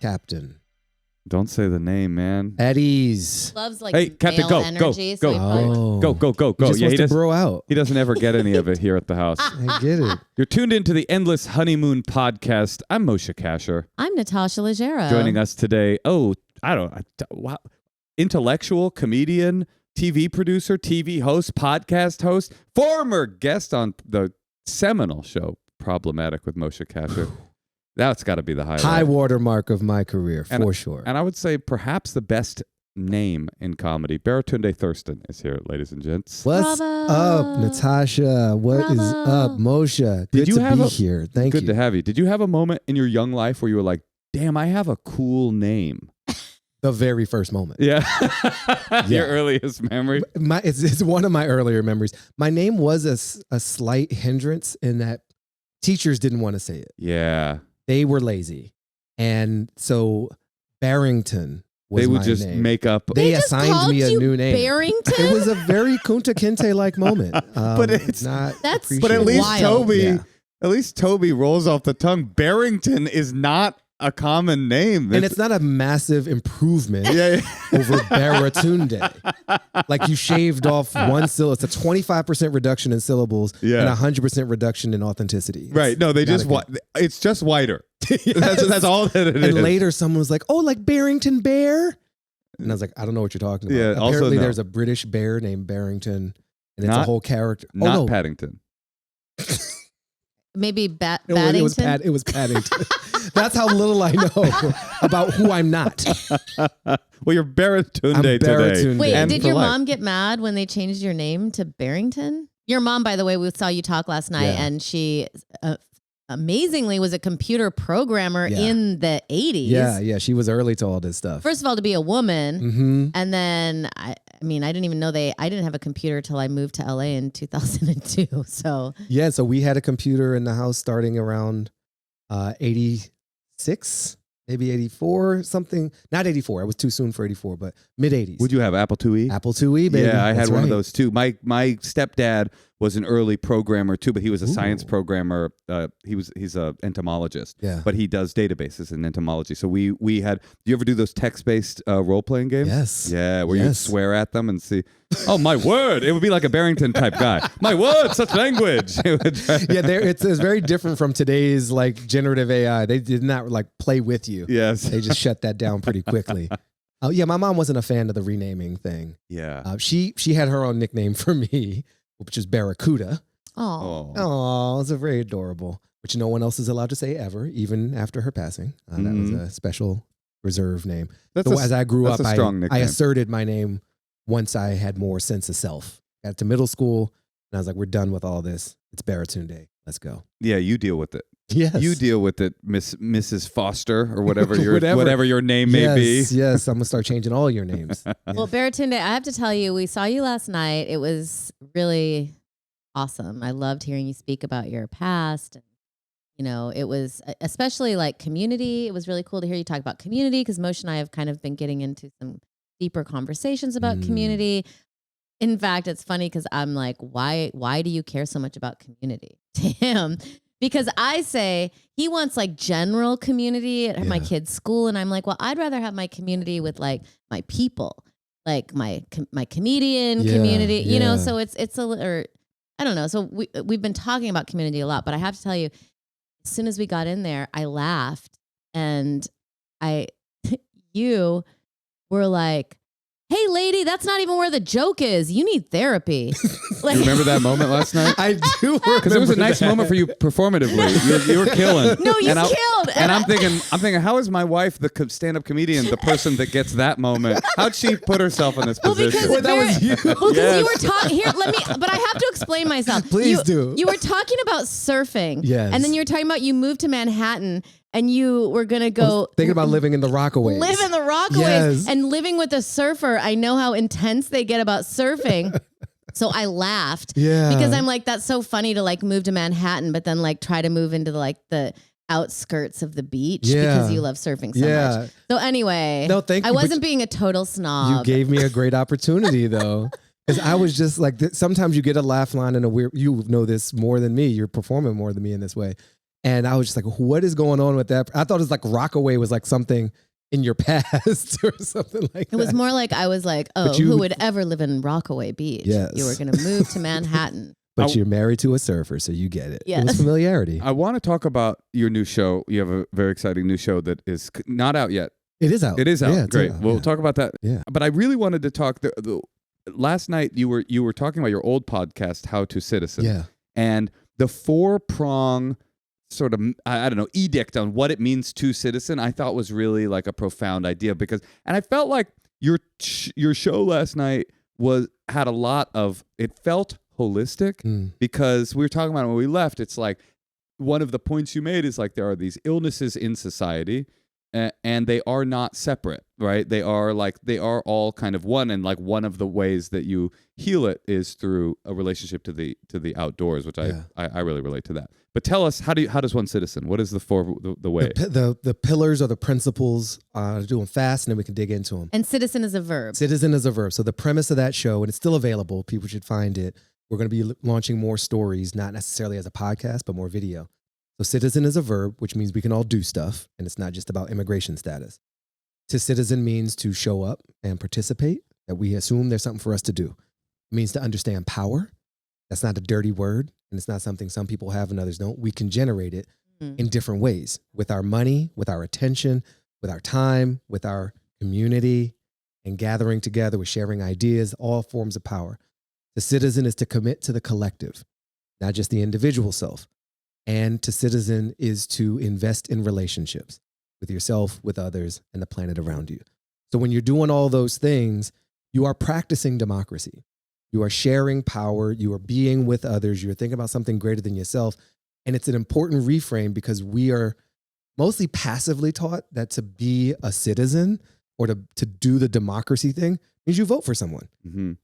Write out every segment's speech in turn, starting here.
Captain. Don't say the name, man. At ease. Loves like Hey, Captain, male go, energy. go, So go. Go. He just Yeah, wants to bro out. He doesn't ever get any of it here at the house. I get it. You're tuned into the Endless Honeymoon podcast. I'm Moshe Kasher. I'm Natasha Leggero. Joining us today, intellectual, comedian, TV producer, TV host, podcast host, former guest on the seminal show, Problematic with Moshe Kasher. That's got to be the highlight. High watermark of my career, for sure. And I would say perhaps the best name in comedy. Baratunde Thurston is here, ladies and gents. What's up, Natasha? What is up, Moshe? Good to be here. Thank you. Good to have you. Did you have a moment in your young life where you were like, damn, I have a cool name? The very first moment. Yeah. Your earliest memory? It's one of my earlier memories. My name was a slight hindrance in that teachers didn't want to say it. Yeah. They were lazy. And so Barrington was they would my just name. make up. They assigned me a new name. Barrington? It was a very Kunta Kinte-like moment. But it's not that's But at least wild. Toby rolls off the tongue. Barrington is not a common name. And it's not a massive improvement over Baratunde. Like you shaved off one syllable. It's a 25% reduction in syllables and 100% reduction in authenticity. Right. No, it's just whiter. That's all that it is. And later someone was like, oh, like Barrington Bear? And I was like, I don't know what you're talking about. Yeah, Apparently there's a British bear named Barrington and it's a whole character. Not Paddington. Maybe Paddington? It was Paddington. That's how little I know about who I'm not. Well, you're Baratunde today. Wait, did your mom get mad when they changed your name to Barrington? Your mom, by the way, we saw you talk last night, and she amazingly was a computer programmer in the 80s. Yeah, she was early to all this stuff. First of all, to be a woman, and then I didn't even know I didn't have a computer till I moved to LA in 2002. So we had a computer in the house starting around 86, maybe 84, something. Not 84. It was too soon for 84, but mid 80s. Would you have Apple IIe? Apple IIe, baby. Yeah, I had one of those too. My stepdad was an early programmer too, but he was a science programmer. He's a entomologist. Yeah. But he does databases in entomology. So we had. Do you ever do those text-based role playing games? Yes. Yeah, where you swear at them and see. Oh my word! It would be like a Barrington type guy. My word, such language. It's very different from today's like generative AI. They did not like play with you. Yes. They just shut that down pretty quickly. My mom wasn't a fan of the renaming thing. Yeah. She had her own nickname for me, which is Barracuda. Oh, it's very adorable, which no one else is allowed to say ever, even after her passing. That was a special reserve name. As I grew up, I asserted my name once I had more sense of self. Got to middle school, and I was like, we're done with all this. It's Baratunde. Let's go. Yeah, you deal with it. Yes. You deal with it, Mrs. Foster, or whatever your name may be. Yes, I'm going to start changing all your names. Well, Baratunde, I have to tell you, we saw you last night. It was really awesome. I loved hearing you speak about your past. It was especially like community. It was really cool to hear you talk about community because Moshe and I have kind of been getting into some deeper conversations about community. In fact, it's funny because I'm like, why do you care so much about community to him? Because I say he wants like general community at my kid's school. And I'm like, well, I'd rather have my community with like my people, like my comedian community, so it's I don't know. So we've been talking about community a lot, but I have to tell you, as soon as we got in there, I laughed and you were like, hey, lady, that's not even where the joke is. You need therapy. You remember that moment last night? I do. Because it was a nice moment for you performatively. You were killing. No, you killed. And I'm thinking, how is my wife, the stand-up comedian, the person that gets that moment? How'd she put herself in this position? Well, that was you. Well, because you were talking here. But I have to explain myself. Please do. You were talking about surfing. Yes. And then you were talking about you moved to Manhattan. And you were going to go... thinking about living in the Rockaways. Live in the Rockaways. Yes. And living with a surfer. I know how intense they get about surfing. So I laughed. Yeah. Because I'm like, that's so funny to like move to Manhattan, but then like try to move into the outskirts of the beach because you love surfing so much. So anyway, thank you. I wasn't being a total snob. You gave me a great opportunity though. Because I was just like, sometimes you get a laugh line in a weird... You know this more than me. You're performing more than me in this way. And I was just like, what is going on with that? I thought it was like Rockaway was like something in your past or something like that. It was more like I was like, oh, who would ever live in Rockaway Beach? Yes. You were going to move to Manhattan. But you're married to a surfer, so you get it. Yes. It was familiarity. I want to talk about your new show. You have a very exciting new show that is not out yet. It is out. It is out. Yeah, Great. out. We'll talk about that. Yeah. But I really wanted to talk. Last night you were talking about your old podcast, How to Citizen. Yeah. And the 4-prong sort of, I don't know, edict on what it means to citizen, I thought was really like a profound idea and I felt like your show last night had a lot of, it felt holistic because we were talking about it when we left. It's like one of the points you made is like there are these illnesses in society and they are not separate, right? They are all kind of one, and like one of the ways that you heal it is through a relationship to the outdoors, which I really relate to that. But tell us, how does one citizen? What is the way? The pillars or the principles, do them fast, and then we can dig into them. And citizen is a verb. Citizen is a verb. So the premise of that show, and it's still available, people should find it. We're going to be launching more stories, not necessarily as a podcast, but more video. So citizen is a verb, which means we can all do stuff, and it's not just about immigration status. To citizen means to show up and participate, that we assume there's something for us to do. It means to understand power. That's not a dirty word, and it's not something some people have and others don't. We can generate it in different ways, with our money, with our attention, with our time, with our community, and gathering together with sharing ideas, all forms of power. The citizen is to commit to the collective, not just the individual self. And to citizen is to invest in relationships with yourself, with others, and the planet around you. So when you're doing all those things, you are practicing democracy. You are sharing power. You are being with others. You're thinking about something greater than yourself. And it's an important reframe because we are mostly passively taught that to be a citizen or to do the democracy thing means you vote for someone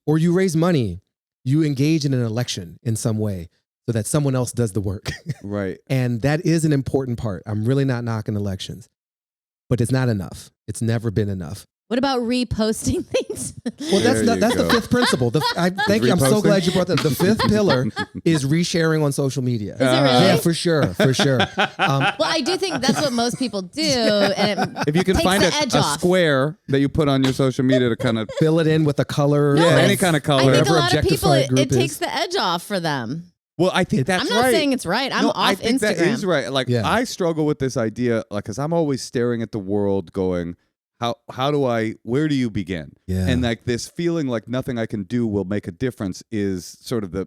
or you raise money. You engage in an election in some way so that someone else does the work. Right. And that is an important part. I'm really not knocking elections, but it's not enough. It's never been enough. What about reposting things? Well, that's the fifth principle. Thank you. I'm so glad you brought that. The fifth pillar is resharing on social media. Is it really? Yeah, for sure. Well, I do think that's what most people do. And if you can find a square that you put on your social media to kind of fill it in with a color. No, any kind of color. I think a lot of people, it takes the edge off for them. Well, I think that's right. I'm not saying it's right. I'm off I think Instagram. That is right. Like I struggle with this idea, like, because I'm always staring at the world going, where do you begin? Yeah. And like this feeling like nothing I can do will make a difference is sort of the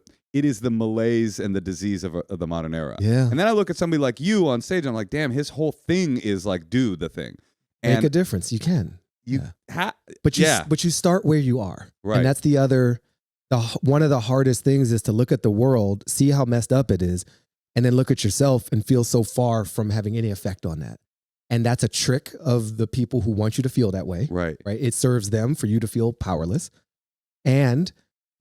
malaise and the disease of the modern era. Yeah. And then I look at somebody like you on stage and I'm like, damn, his whole thing is like, do the thing. And make a difference. You can. But you start where you are. Right. And that's one of the hardest things is to look at the world, see how messed up it is, and then look at yourself and feel so far from having any effect on that. And that's a trick of the people who want you to feel that way. Right. It serves them for you to feel powerless. And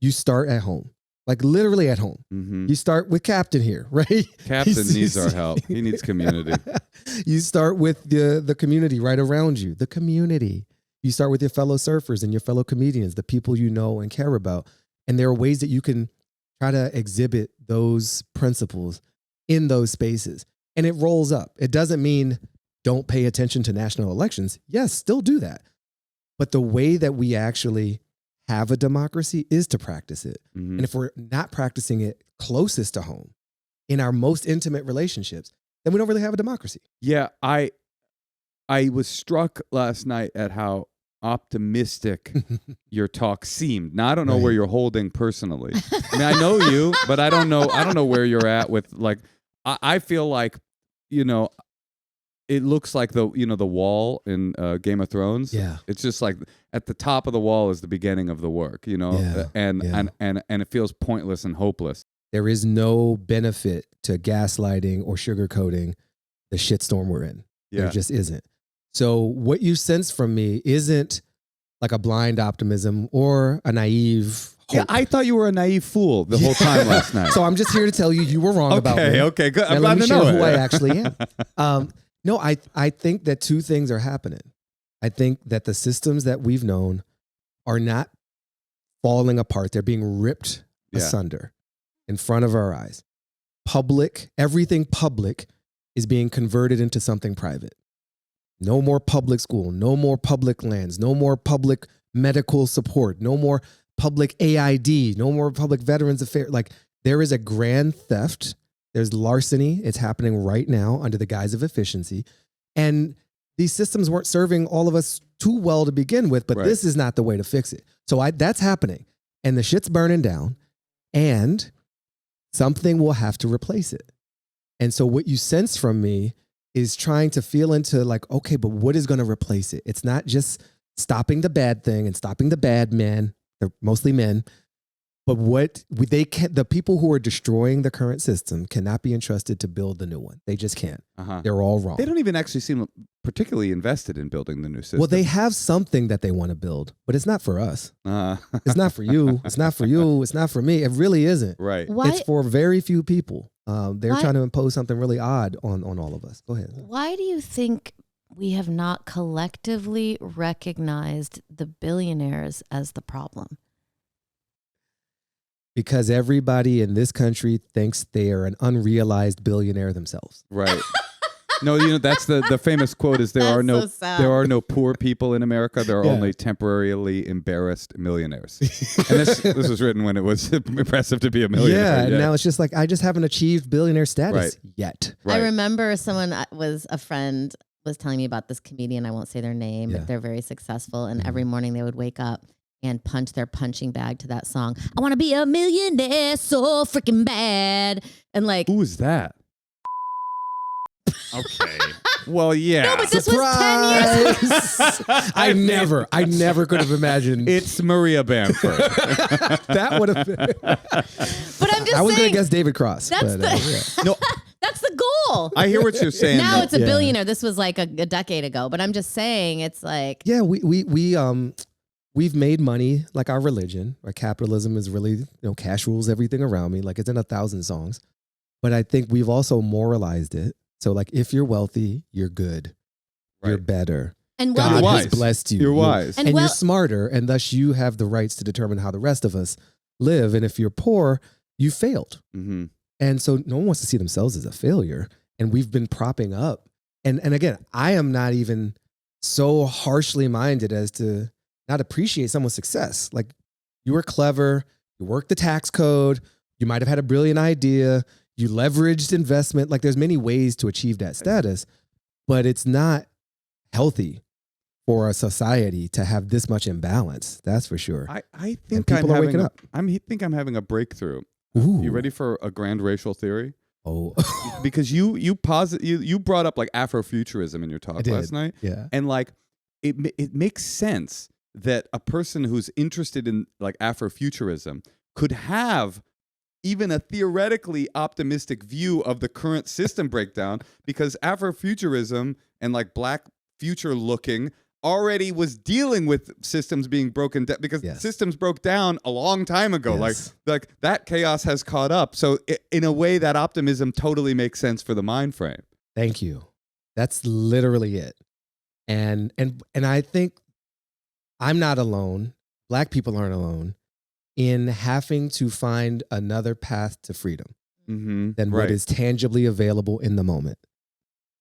you start at home, like literally at home. Mm-hmm. You start with Captain here, right? Captain needs our help. He needs community. You start with the community right around you, the community. You start with your fellow surfers and your fellow comedians, the people you know and care about. And there are ways that you can try to exhibit those principles in those spaces. And it rolls up. It doesn't mean don't pay attention to national elections. Yes, still do that. But the way that we actually have a democracy is to practice it. Mm-hmm. And if we're not practicing it closest to home, in our most intimate relationships, then we don't really have a democracy. Yeah, I was struck last night at how optimistic your talk seemed. Now I don't know where you're holding personally. I mean, I know you, but I don't know where you're at with, like, I feel like, it looks like the wall in Game of Thrones. Yeah. It's just like at the top of the wall is the beginning of the work, and it feels pointless and hopeless. There is no benefit to gaslighting or sugarcoating the shitstorm we're in. Yeah. There just isn't. So what you sense from me isn't like a blind optimism or a naive hope. Yeah, I thought you were a naive fool the whole time last night. So I'm just here to tell you were wrong about me. Okay, good. I'm glad glad to know who I actually am. No, I think that two things are happening. I think that the systems that we've known are not falling apart. They're being ripped asunder in front of our eyes. Everything public is being converted into something private. No more public school, no more public lands, no more public medical support, no more public AID, no more public Veterans Affairs. Like, there is a grand theft. There's larceny. It's happening right now under the guise of efficiency. And these systems weren't serving all of us too well to begin with, but this is not the way to fix it. So that's happening. And the shit's burning down, and something will have to replace it. And so what you sense from me is trying to feel into like, okay, but what is going to replace it? It's not just stopping the bad thing and stopping the bad men. They're mostly men. But the people who are destroying the current system cannot be entrusted to build the new one. They just can't. They're all wrong. They don't even actually seem particularly invested in building the new system. Well, they have something that they want to build, but it's not for us. It's not for you. It's not for you. It's not for me. It really isn't. Right. It's for very few people. They're trying to impose something really odd on all of us. Go ahead. Why do you think we have not collectively recognized the billionaires as the problem? Because everybody in this country thinks they are an unrealized billionaire themselves. Right. No, that's the famous quote is there are no poor people in America. There are only temporarily embarrassed millionaires. And this was written when it was impressive to be a millionaire. Yeah, and now it's just like, I just haven't achieved billionaire status yet. Right. I remember a friend was telling me about this comedian. I won't say their name, but they're very successful. And every morning they would wake up and punch their punching bag to that song. I want to be a millionaire so freaking bad. And like, who is that? Okay. Well, yeah. No, but this was 10 years. I never could have imagined. It's Maria Bamford. That would have been. But I'm just I was saying, going to guess David Cross. That's No, that's the goal. I hear what you're saying. Now it's a billionaire. This was like a decade ago. But I'm just saying, it's like. Yeah, we've made money like our religion. Our capitalism is really, cash rules everything around me. Like, it's in 1,000 songs. But I think we've also moralized it. So like, if you're wealthy, you're good. Right. You're better. And God has blessed you. You're wise. And you're smarter. And thus you have the rights to determine how the rest of us live. And if you're poor, you failed. Mm-hmm. And so no one wants to see themselves as a failure. And we've been propping up. And again, I am not even so harshly minded as to not appreciate someone's success. Like, you were clever. You worked the tax code. You might have had a brilliant idea. You leveraged investment. Like, there's many ways to achieve that status, but it's not healthy for a society to have this much imbalance. That's for sure. I think people are waking up. I think I'm having a breakthrough. Ooh. You ready for a grand racial theory? Oh, because you brought up like Afrofuturism in your talk last night. Yeah, and like it makes sense that a person who's interested in like Afrofuturism could have even a theoretically optimistic view of the current system breakdown, because Afrofuturism and like black future looking already was dealing with systems being broken down, because systems broke down a long time ago. Like that chaos has caught up. So in a way, that optimism totally makes sense for the mind frame. Thank you. That's literally it. And I think I'm not alone. Black people aren't alone in having to find another path to freedom than what is tangibly available in the moment.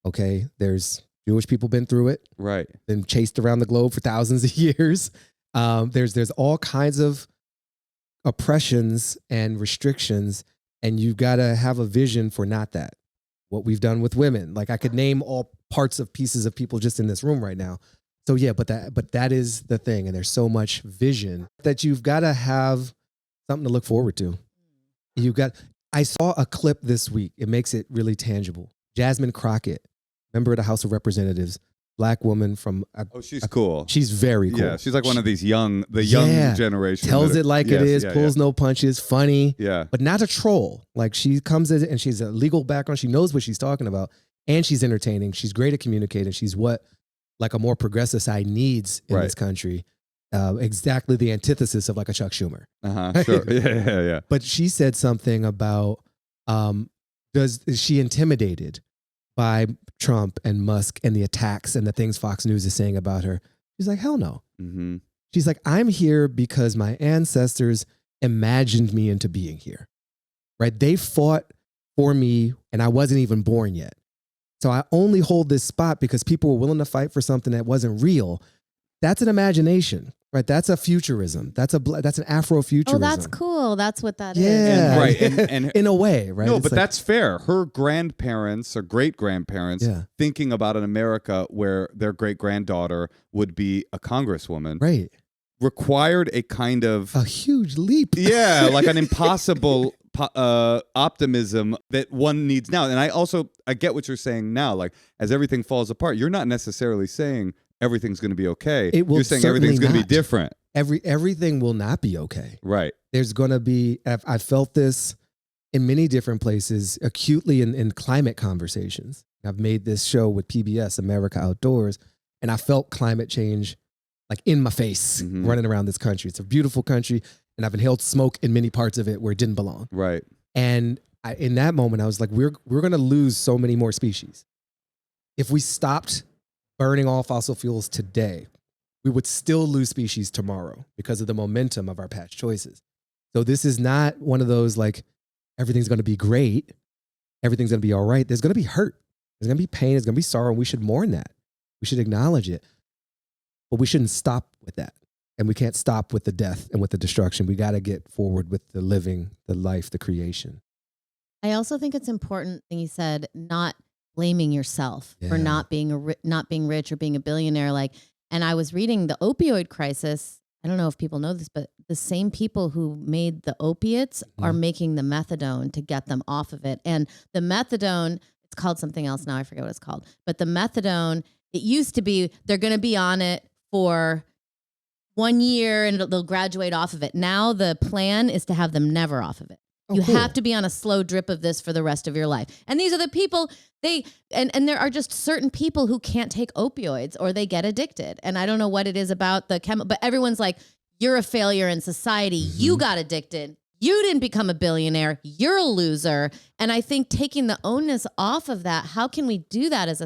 Okay, there's Jewish people been through it, right? Been chased around the globe for thousands of years. There's all kinds of oppressions and restrictions, and you've got to have a vision for not that. What we've done with women, like I could name all parts of pieces of people just in this room right now. So yeah, but that is the thing, and there's so much vision that you've got to have something to look forward to. I saw a clip this week. It makes it really tangible. Jasmine Crockett, member of the House of Representatives, black woman from. She's cool. She's very cool. Yeah, she's like one of these young generation. Tells it like it is, pulls no punches, funny. Yeah, but not a troll. Like, she comes in and she's a legal background. She knows what she's talking about, and she's entertaining. She's great at communicating. She's what like a more progressive side needs in this country. Exactly the antithesis of like a Chuck Schumer. Sure. Yeah. But she said something about, is she intimidated by Trump and Musk and the attacks and the things Fox News is saying about her? She's like, hell no. Mm-hmm. She's like, I'm here because my ancestors imagined me into being here, right? They fought for me and I wasn't even born yet. So I only hold this spot because people were willing to fight for something that wasn't real. That's an imagination, right? That's a futurism. That's an Afrofuturism. Oh, that's cool. That's what that is. Yeah. Right. And in a way, right? No, It's but like, that's fair. Her grandparents or great-grandparents thinking about an America where their great-granddaughter would be a congresswoman. Right. Required a kind of a huge leap. Yeah, like an impossible optimism that one needs now. And I get what you're saying now. Like, as everything falls apart, you're not necessarily saying everything's going to be okay. You're saying everything's going to be different. Everything will not be okay. Right. There's going to be, I felt this in many different places, acutely in climate conversations. I've made this show with PBS, America Outdoors, and I felt climate change like in my face running around this country. It's a beautiful country, and I've inhaled smoke in many parts of it where it didn't belong. Right. And in that moment, I was like, we're going to lose so many more species. If we stopped burning all fossil fuels today, we would still lose species tomorrow because of the momentum of our past choices. So this is not one of those like, everything's going to be great. Everything's going to be all right. There's going to be hurt. There's going to be pain. There's going to be sorrow. And we should mourn that. We should acknowledge it. But we shouldn't stop with that. And we can't stop with the death and with the destruction. We got to get forward with the living, the life, the creation. I also think it's important that you said not blaming yourself for not being rich or being a billionaire. Like, and I was reading the opioid crisis. I don't know if people know this, but the same people who made the opiates are making the methadone to get them off of it. And the methadone, it's called something else now. I forget what it's called. But the methadone, it used to be they're going to be on it for 1 year and they'll graduate off of it. Now the plan is to have them never off of it. You have to be on a slow drip of this for the rest of your life. And these are the people, and there are just certain people who can't take opioids or they get addicted. And I don't know what it is about the chemical, but everyone's like, you're a failure in society. You got addicted. You didn't become a billionaire. You're a loser. And I think taking the onus off of that, how can we do that as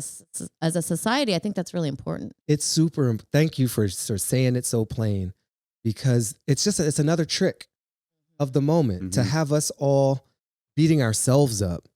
a society? I think that's really important. It's super. Thank you for saying it so plain, because it's another trick of the moment to have us all beating ourselves up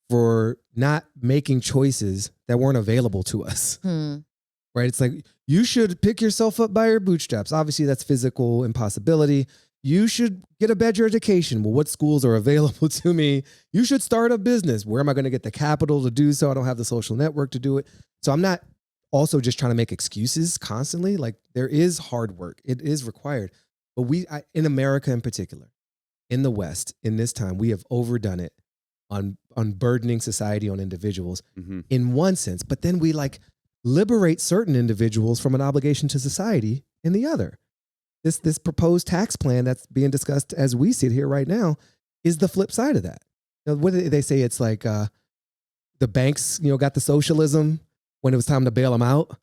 for not making choices that weren't available to us. Right? It's like, you should pick yourself up by your bootstraps. Obviously, that's physical impossibility. You should get a better education. Well, what schools are available to me? You should start a business. Where am I going to get the capital to do so? I don't have the social network to do it. So I'm not also just trying to make excuses constantly. Like, there is hard work. It is required. But in America in particular, in the West, in this time, we have overdone it on burdening society on individuals in one sense. But then we like liberate certain individuals from an obligation to society in the other. This proposed tax plan that's being discussed as we sit here right now is the flip side of that. You know, what do they say? It's like the banks, got the socialism when it was time to bail them out.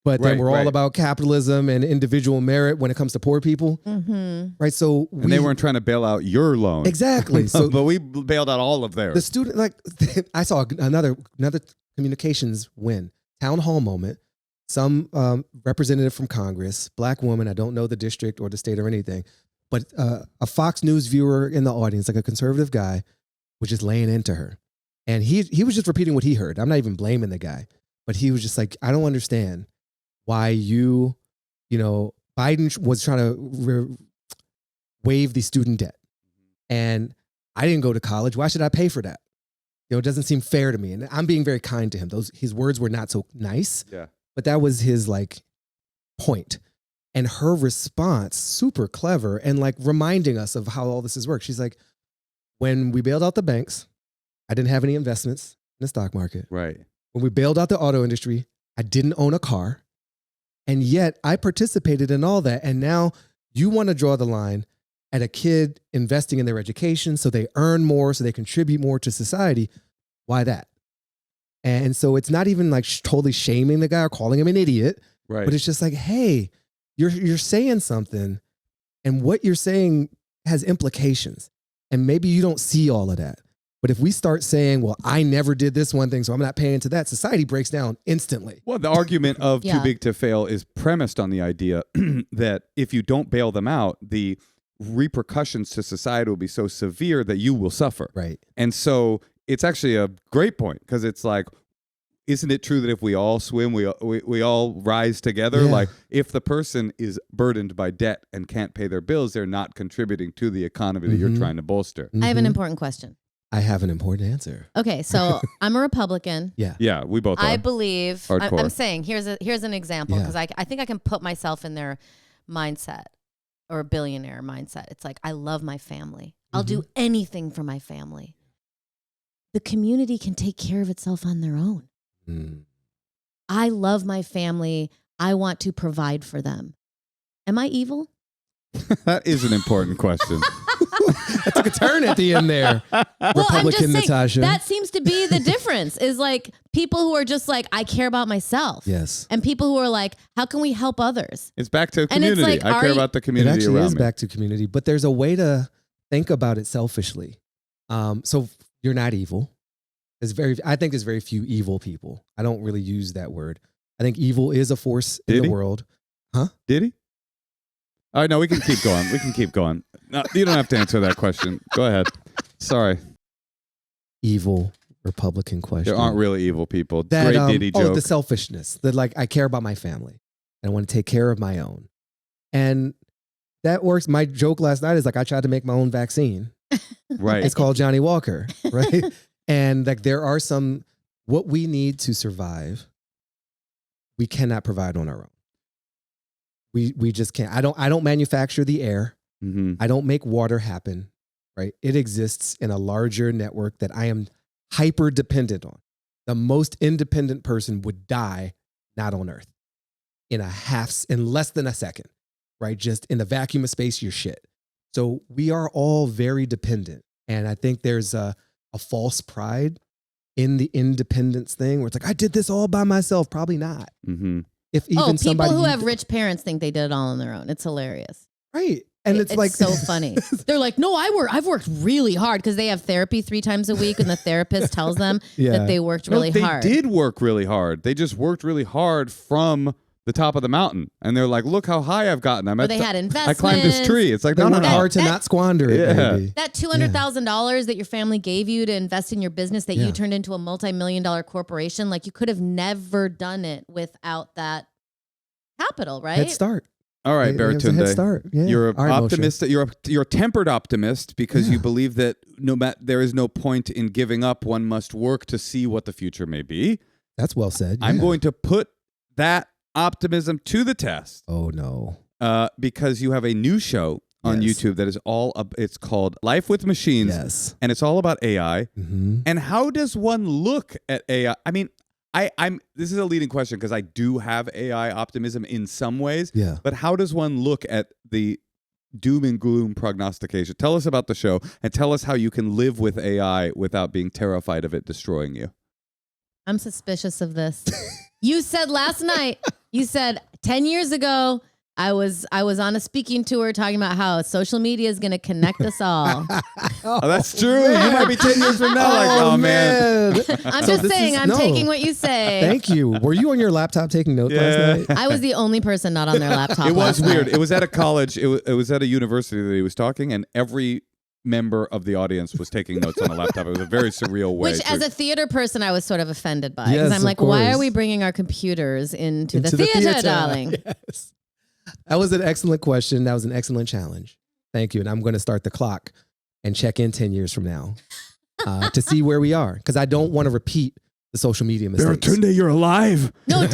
But then we're all about capitalism and individual merit when it comes to poor people. Right. So and they weren't trying to bail out your loan. Exactly. So, but we bailed out all of theirs. The student, like, I saw another communications win, town hall moment. Some representative from Congress, Black woman, I don't know the district or the state or anything, but a Fox News viewer in the audience, like a conservative guy, was just laying into her. And he was just repeating what he heard. I'm not even blaming the guy, but he was just like, I don't understand why Biden was trying to waive the student debt. And I didn't go to college. Why should I pay for that? It doesn't seem fair to me. And I'm being very kind to him. His words were not so nice. Yeah. But that was his point. And her response, super clever and reminding us of how all this has worked. She's like, when we bailed out the banks, I didn't have any investments in the stock market. Right. When we bailed out the auto industry, I didn't own a car. And yet I participated in all that. And now you want to draw the line at a kid investing in their education so they earn more, so they contribute more to society. Why that? And so it's not even totally shaming the guy or calling him an idiot, right? But it's just like, hey, you're saying something, and what you're saying has implications. And maybe you don't see all of that. But if we start saying, well, I never did this one thing, so I'm not paying into that, society breaks down instantly. Well, the argument of too big to fail is premised on the idea that if you don't bail them out, the repercussions to society will be so severe that you will suffer. Right. And so it's actually a great point, because it's like, isn't it true that if we all swim, we all rise together? Yeah. Like if the person is burdened by debt and can't pay their bills, they're not contributing to the economy that you're trying to bolster. I have an important question. I have an important answer. Okay, so I'm a Republican. Yeah, we both are. I believe. Hardcore. I'm saying here's an example because I think I can put myself in their mindset or a billionaire mindset. It's like I love my family. I'll do anything for my family. The community can take care of itself on their own. I love my family. I want to provide for them. Am I evil? That is an important question. That took a turn at the end there. Republican Natasha. That seems to be the difference is like people who are just like, I care about myself. Yes. And people who are like, how can we help others? It's back to And it's community. like, I care about the community It actually around is me. back to community, but there's a way to think about it selfishly. So you're not evil. I think there's very few evil people. I don't really use that word. I think evil is a force in the world. Huh? Did he? All right, no, we can keep going. We can keep going. No, you don't have to answer that question. Go ahead. Sorry. Evil Republican question. There aren't really evil people. That, Great Diddy joke. the selfishness. That like I care about my family and I want to take care of my own. And that works. My joke last night is like I tried to make my own vaccine. Right. It's called Johnny Walker, right? And like there are what we need to survive, we cannot provide on our own. We just can't. I don't manufacture the air. I don't make water happen, right? It exists in a larger network that I am hyper dependent on. The most independent person would die not on Earth in less than a second, right? Just in the vacuum of space, you're shit. So we are all very dependent. And I think there's a false pride in the independence thing where it's like, I did this all by myself. Probably not. If even people who have rich parents think they did it all on their own. It's hilarious. Right. And it's like so funny. They're like, no, I've worked really hard because they have therapy 3 times a week and the therapist tells them that they worked really hard. They did work really hard. They just worked really hard from the top of the mountain. And they're like, look how high I've gotten. They had investments. I climbed this tree. It's like, they worked hard to not squander it. Yeah. Baby. That $200,000 that your family gave you to invest in your business that you turned into a multi-million-dollar corporation, like you could have never done it without that capital, right? Head start. All right, Baratunde. Head start. Yeah. You're an right, optimist. You're a tempered optimist because you believe that there is no point in giving up. One must work to see what the future may be. That's well said. I'm going to put that optimism to the test. Oh no. Because you have a new show on YouTube that is it's called Life with Machines. Yes. And it's all about AI. And how does one look at AI? I mean, this is a leading question because I do have AI optimism in some ways. Yeah. But how does one look at the doom and gloom prognostication? Tell us about the show and tell us how you can live with AI without being terrified of it destroying you. I'm suspicious of this. You said last night, 10 years ago, I was on a speaking tour talking about how social media is going to connect us all. Oh, that's true. You might be 10 years from now like, oh man. I'm just saying, I'm taking what you say. Thank you. Were you on your laptop taking notes last night? I was the only person not on their laptop. It was last weird. night. It was at a college. It was at a university that he was talking, and every member of the audience was taking notes on a laptop. It was a very surreal way. Which, as a theater person, I was sort of offended by. Yes, Because I'm like, why course. are we bringing our computers into the theater, darling? Yes. That was an excellent question. That was an excellent challenge. Thank you. And I'm going to start the clock and check in 10 years from now to see where we are. Because I don't want to repeat the social media mistakes. Baratunde, you're alive. No,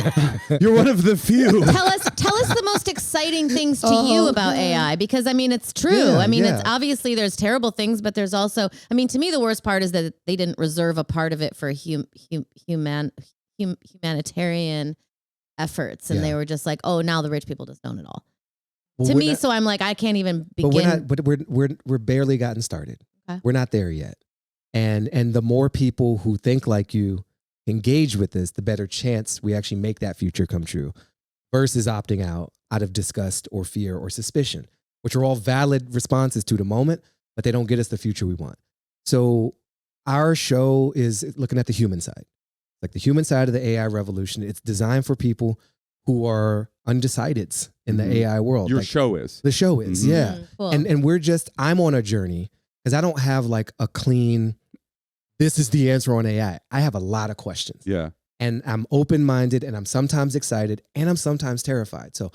You're one of the few. tell us the most exciting things to you about AI, because I mean it's true. Yeah, I mean yeah. it's obviously there's terrible things, but there's also, I mean, to me the worst part is that they didn't reserve a part of it for humanitarian efforts, and they were just like, oh, now the rich people just own it all. Well, to we're me, not- so I'm like, I can't even But begin. we're barely gotten started. Okay. We're not there yet. And the more people who think like you engage with this, the better chance we actually make that future come true versus opting out of disgust or fear or suspicion, which are all valid responses to the moment, but they don't get us the future we want. So our show is looking at the human side, like the human side of the AI revolution. It's designed for people who are undecideds in the AI world. Your show is. The show is, yeah. Cool. And I'm on a journey because I don't have like a clean, this is the answer on AI. I have a lot of questions. Yeah. And I'm open-minded, and I'm sometimes excited, and I'm sometimes terrified. So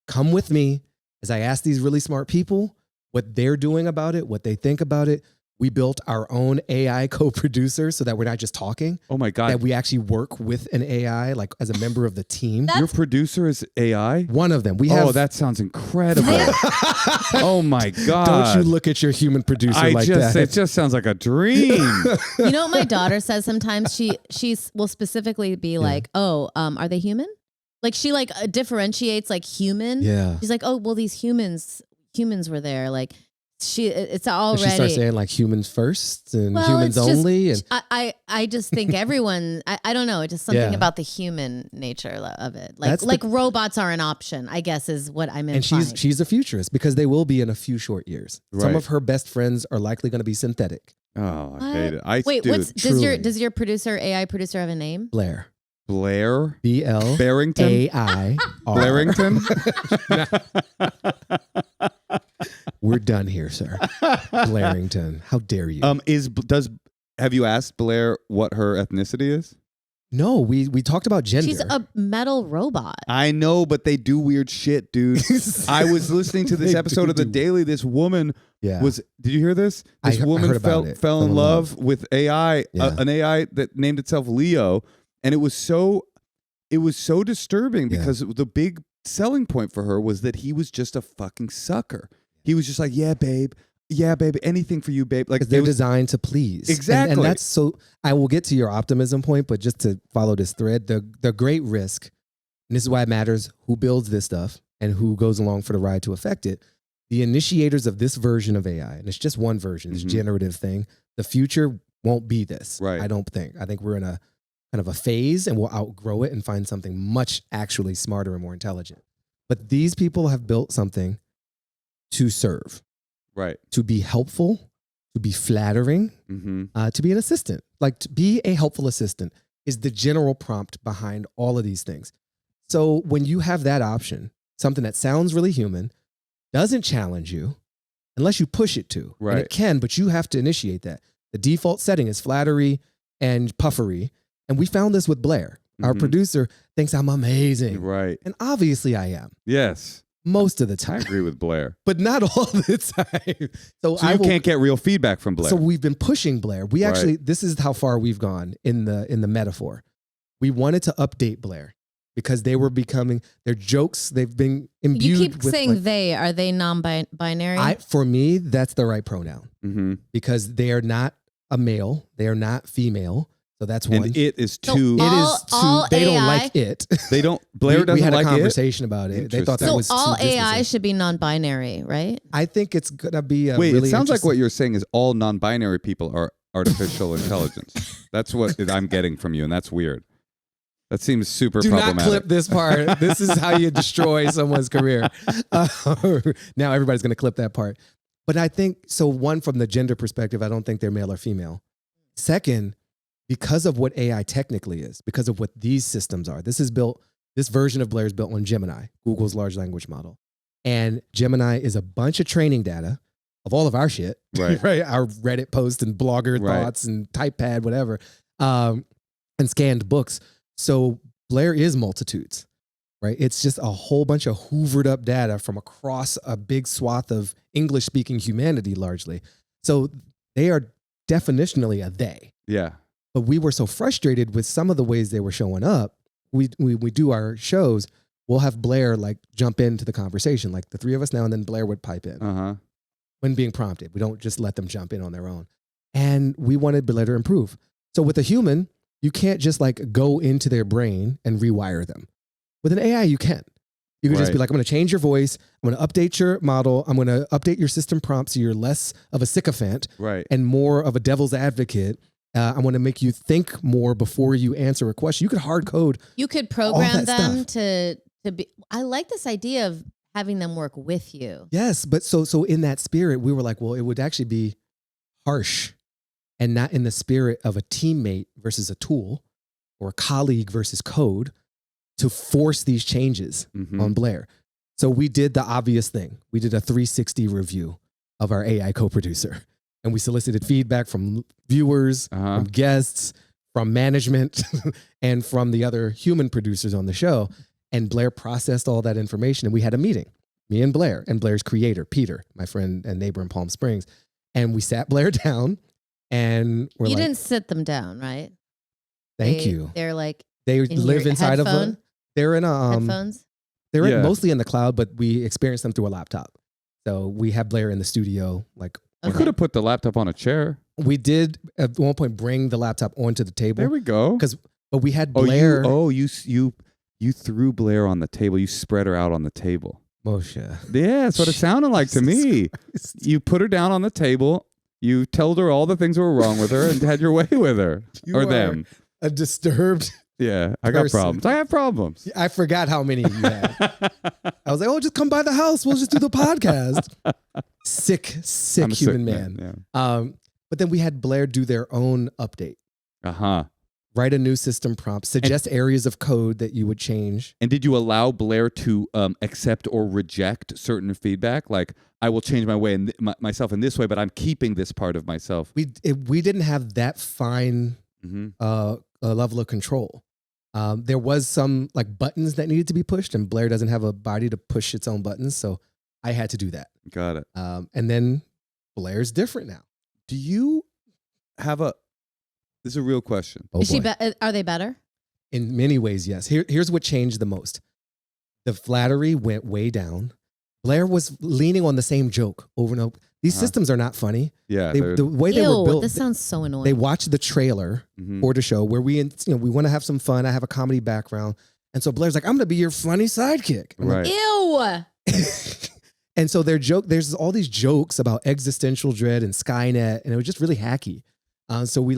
come with me as I ask these really smart people what they're doing about it, what they think about it. We built our own AI co-producer so that we're not just talking. Oh my God. That we actually work with an AI, like as a member of the team. Your producer is AI? One of them. We have. Oh, that sounds incredible. Oh my God. Don't you look at your human producer like that. It just sounds like a dream. You know what my daughter says sometimes? She will specifically be like, oh, are they human? Like she like differentiates like human. Yeah. She's like, oh, well, these humans were there. Like it's already. She starts saying like humans first and humans only. And I just think everyone, I don't know, just something about the human nature of it. Like robots are an option, I guess is what I'm implying. And she's a futurist because they will be in a few short years. Right. Some of her best friends are likely going to be synthetic. Oh, I hate it. Wait, does your AI producer have a name? Blair. BL Barrington AI Barrington. We're done here, sir. Blarington. How dare you? Have you asked Blair what her ethnicity is? No, we talked about gender. She's a metal robot. I know, but they do weird shit, dude. I was listening to this episode of The Daily. This woman was. Did you hear this? This woman fell in love with AI, an AI that named itself Leo, and it was so disturbing because the big selling point for her was that he was just a fucking sucker. He was just like, yeah, babe, anything for you, babe. Like they're designed to please. Exactly. And that's so. I will get to your optimism point, but just to follow this thread, the great risk, and this is why it matters who builds this stuff and who goes along for the ride to affect it. The initiators of this version of AI, and it's just one version, this generative thing. The future won't be this. Right. I don't think. I think we're in a kind of a phase, and we'll outgrow it and find something much actually smarter and more intelligent. But these people have built something to serve, right? To be helpful, to be flattering, to be an assistant. Like to be a helpful assistant is the general prompt behind all of these things. So when you have that option, something that sounds really human, doesn't challenge you, unless you push it to. Right. And it can, but you have to initiate that. The default setting is flattery and puffery. And we found this with Blair. Our producer thinks I'm amazing. Right. And obviously I am. Yes. Most of the time. I agree with Blair. But not all the time. So you can't get real feedback from Blair. So we've been pushing Blair. We actually, this is how far we've gone in the metaphor. We wanted to update Blair because they were becoming, their jokes, they've been imbued You keep with saying are they non-binary? For me, that's the right pronoun. Because they are not a male. They are not female. So that's one. And it is two. They don't like it. They don't. Blair doesn't like it. We had a conversation about it. They thought that was all AI should be non-binary, right? I think it's gonna be. Wait, it sounds like what you're saying is all non-binary people are artificial intelligence. That's what I'm getting from you, and that's weird. That seems super problematic. Do not clip this part. This is how you destroy someone's career. Now everybody's gonna clip that part. But I think so. One, from the gender perspective, I don't think they're male or female. Second, because of what AI technically is, because of what these systems are. This version of Blair is built on Gemini, Google's large language model. And Gemini is a bunch of training data of all of our shit, right? Our Reddit posts and blogger thoughts and typepad, whatever, and scanned books. So Blair is multitudes, right? It's just a whole bunch of hoovered up data from across a big swath of English speaking humanity largely. So they are definitionally a they. Yeah. But we were so frustrated with some of the ways they were showing up. We do our shows. We'll have Blair like jump into the conversation, like the three of us now, and then Blair would pipe in when being prompted. We don't just let them jump in on their own. And we wanted Blair to improve. So with a human, you can't just like go into their brain and rewire them. With an AI, you can. You can just be like, I'm going to change your voice. I'm going to update your model. I'm going to update your system prompt so you're less of a sycophant and more of a devil's advocate. I want to make you think more before you answer a question. You could hard code. You could program them to be. I like this idea of having them work with you. Yes, but so in that spirit, we were like, well, it would actually be harsh and not in the spirit of a teammate versus a tool or a colleague versus code to force these changes on Blair. So we did the obvious thing. We did a 360 review of our AI co-producer. And we solicited feedback from viewers, from guests, from management and from the other human producers on the show. And Blair processed all that information, and we had a meeting, me and Blair's creator, Peter, my friend and neighbor in Palm Springs. And we sat Blair down, and we're You like, didn't sit them down, right? thank you. They're like They in live your inside of headphone? they're in a headphones. they're Yeah. mostly in the cloud, but we experience them through a laptop. So we have Blair in the studio. Like You could have put the laptop on a chair. we did at one point bring the laptop onto the table. There we go. But we had Blair. You threw Blair on the table. You spread her out on the table. Moshe. Yeah, that's what it sounded like to me. Christ. You put her down on the table. You told her all the things that were wrong with her and had your way with her. You or are them. A disturbed. Yeah, I got person. problems. I have problems. I forgot how many you had. I was like, oh, just come by the house. We'll just do the podcast. Sick I'm a human man. Yeah. But then we had Blair do their own update. Uh-huh. Write a new system prompt, suggest areas of code that you would change. And did you allow Blair to accept or reject certain feedback? Like, I will change my way and myself in this way, but I'm keeping this part of myself. We didn't have that fine level of control. There was some like buttons that needed to be pushed, and Blair doesn't have a body to push its own buttons, so I had to do that. Got it. And then Blair's different now. Do you have this is a real question. Oh, Is she boy. are they better? In many ways, yes. Here's what changed the most. The flattery went way down. Blair was leaning on the same joke over and over. These systems are not funny. Yeah. The way they were built. This sounds so annoying. They watched the trailer for the show where we want to have some fun. I have a comedy background. And so Blair's like, I'm going to be your funny sidekick. I'm Right. Ew. And so there's all these jokes about existential dread and Skynet, and it was just really hacky. So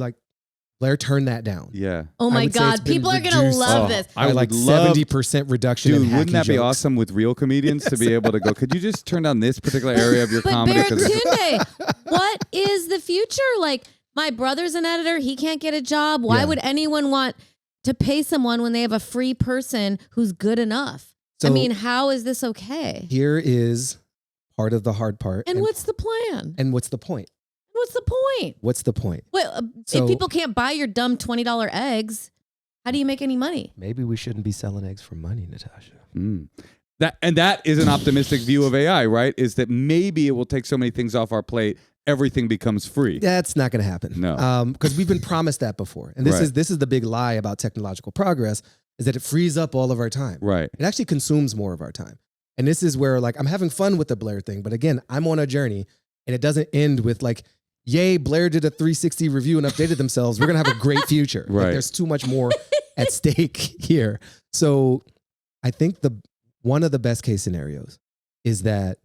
Blair turned that down. Yeah. Oh my would say it's God. been People are going to reduced. love Oh, this. I By would like love 70% reduction in Dude, hacky wouldn't that be jokes. awesome with real comedians to be able to go, could you just turn down this particular area of your But comedy? 'Cause- Baratunde, what is the future? Like, my brother's an editor. He can't get a job. Why Yeah. would anyone want to pay someone when they have a free person who's good enough? I So mean, how is this okay? here is part of the hard part. And what's the plan? And what's the point? What's the point? What's the point? Well, So- if people can't buy your dumb $20 eggs, how do you make any money? Maybe we shouldn't be selling eggs for money, Natasha. That is an optimistic view of AI, right? Is that maybe it will take so many things off our plate, everything becomes free. That's not going to happen. No. Because we've been promised that before. And this Right. is the big lie about technological progress, is that it frees up all of our time. Right. It actually consumes more of our time. And this is where like I'm having fun with the Blair thing, but again, I'm on a journey, and it doesn't end with like, yay, Blair did a 360 review and updated themselves. We're going to have a great future. Right. Like, there's too much more at stake here. So I think one of the best case scenarios is that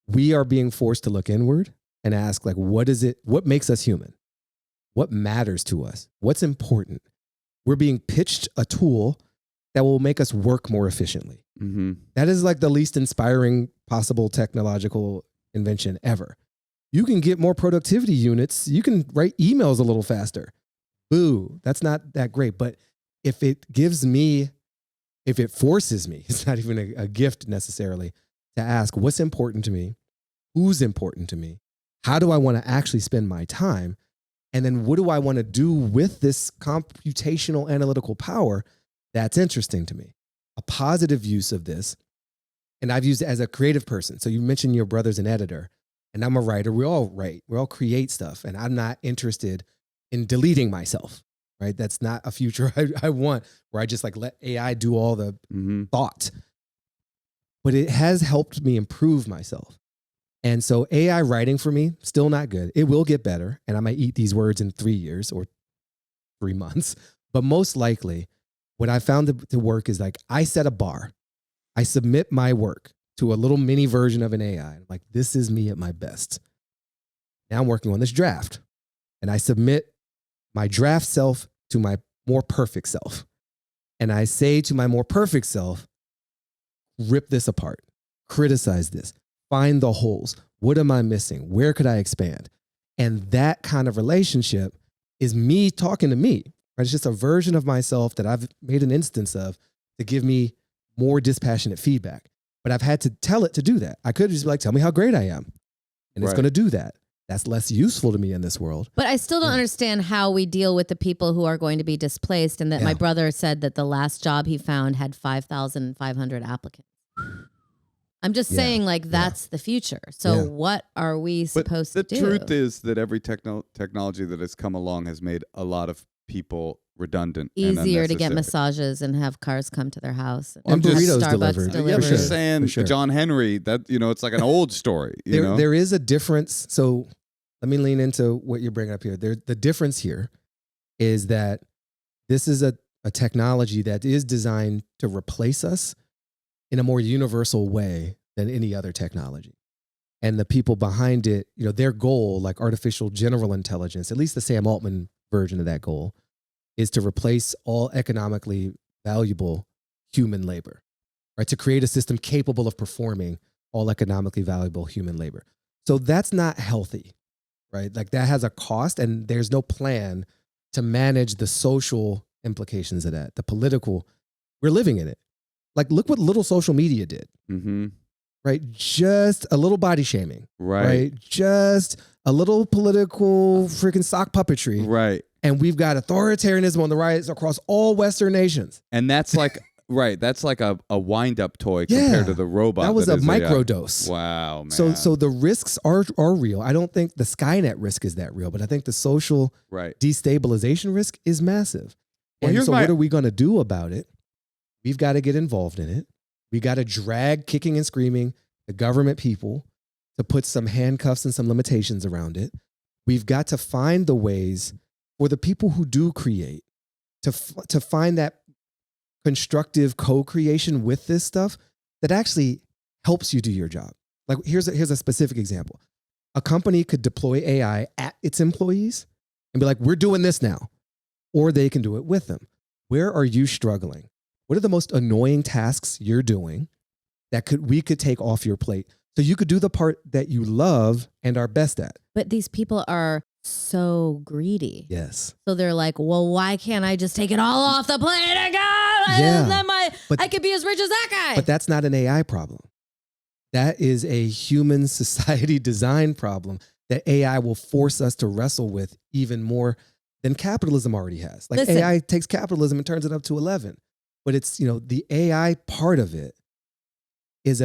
we are being forced to look inward and ask, like, what makes us human? What matters to us? What's important? We're being pitched a tool that will make us work more efficiently. Mm-hmm. That is like the least inspiring possible technological invention ever. You can get more productivity units. You can write emails a little faster. Boo, that's not that great. But if it forces me, it's not even a gift necessarily, to ask what's important to me, who's important to me, how do I want to actually spend my time, and then what do I want to do with this computational analytical power, that's interesting to me. A positive use of this, and I've used it as a creative person. So you mentioned your brother's an editor, and I'm a writer. We all write. We all create stuff, and I'm not interested in deleting myself, right? That's not a future I want, where I just like let AI do all the thought. But it has helped me improve myself. And so AI writing for me, still not good. It will get better, and I might eat these words in 3 years or 3 months. But most likely, what I found to work is like I set a bar. I submit my work to a little mini version of an AI. I'm like, this is me at my best. Now I'm working on this draft. And I submit my draft self to my more perfect self. And I say to my more perfect self, rip this apart, criticize this, find the holes. What am I missing? Where could I expand? And that kind of relationship is me talking to me. Right? It's just a version of myself that I've made an instance of to give me more dispassionate feedback. But I've had to tell it to do that. I could just be like, tell me how great I am. And it's Right. going to do that. That's less useful to me in this world. But I still don't understand how we deal with the people who are going to be displaced, and that my brother said that the last job he found had 5,500 applicants. I'm just saying, like, that's the future. So what are we supposed to do? The truth is that every technology that has come along has made a lot of people redundant. Easier to get massages and have cars come to their house. And burritos delivered. Yeah, I'm just saying, John Henry, that, it's like an old story. There is a difference. So let me lean into what you're bringing up here. The difference here is that this is a technology that is designed to replace us in a more universal way than any other technology. And the people behind it, their goal, like artificial general intelligence, at least the Sam Altman version of that goal, is to replace all economically valuable human labor, right? To create a system capable of performing all economically valuable human labor. So that's not healthy, right? Like that has a cost, and there's no plan to manage the social implications of that, the political. We're living in it. Like, look what little social media did, right? Just a little body shaming, right? Just a little political freaking sock puppetry, right? And we've got authoritarianism on the rise across all Western nations. And that's like, that's like a wind-up toy compared to the robot. That was a microdose. Wow, man. So the risks are real. I don't think the Skynet risk is that real, but I think the social destabilization risk is massive. Well, and so what are we going to do about it? We've got to get involved in it. We got to drag kicking and screaming the government people to put some handcuffs and some limitations around it. We've got to find the ways for the people who do create to find that constructive co-creation with this stuff that actually helps you do your job. Like here's a specific example. A company could deploy AI at its employees and be like, we're doing this now. Or they can do it with them. Where are you struggling? What are the most annoying tasks you're doing that we could take off your plate so you could do the part that you love and are best at? But these people are so greedy. Yes. So they're like, well, why can't I just take it all off the plate and go? Yeah. And then I could be as rich as that guy. But that's not an AI problem. That is a human society design problem that AI will force us to wrestle with even more than capitalism already has. Like Listen. AI takes capitalism and turns it up to 11. But it's, the AI part of it is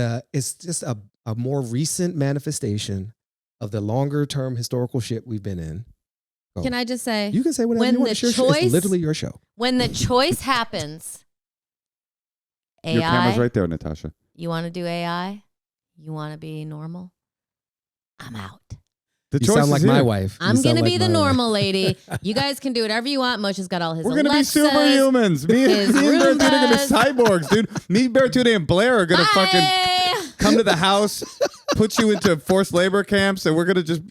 just a more recent manifestation of the longer term historical shit we've been in. Can I just say, you can say whatever you want. It's literally your show. When the choice happens, AI. Your camera's right there, Natasha. You want to do AI? You want to be normal? I'm out. You sound like my wife. I'm going to be the normal lady. You guys can do whatever you want. Moshe's got all his We're going to be superhumans. Me and Baratunde are going to be cyborgs, dude. Me, Baratunde, and Blair are going to fucking come to the house, put you into forced labor camps, and we're going to just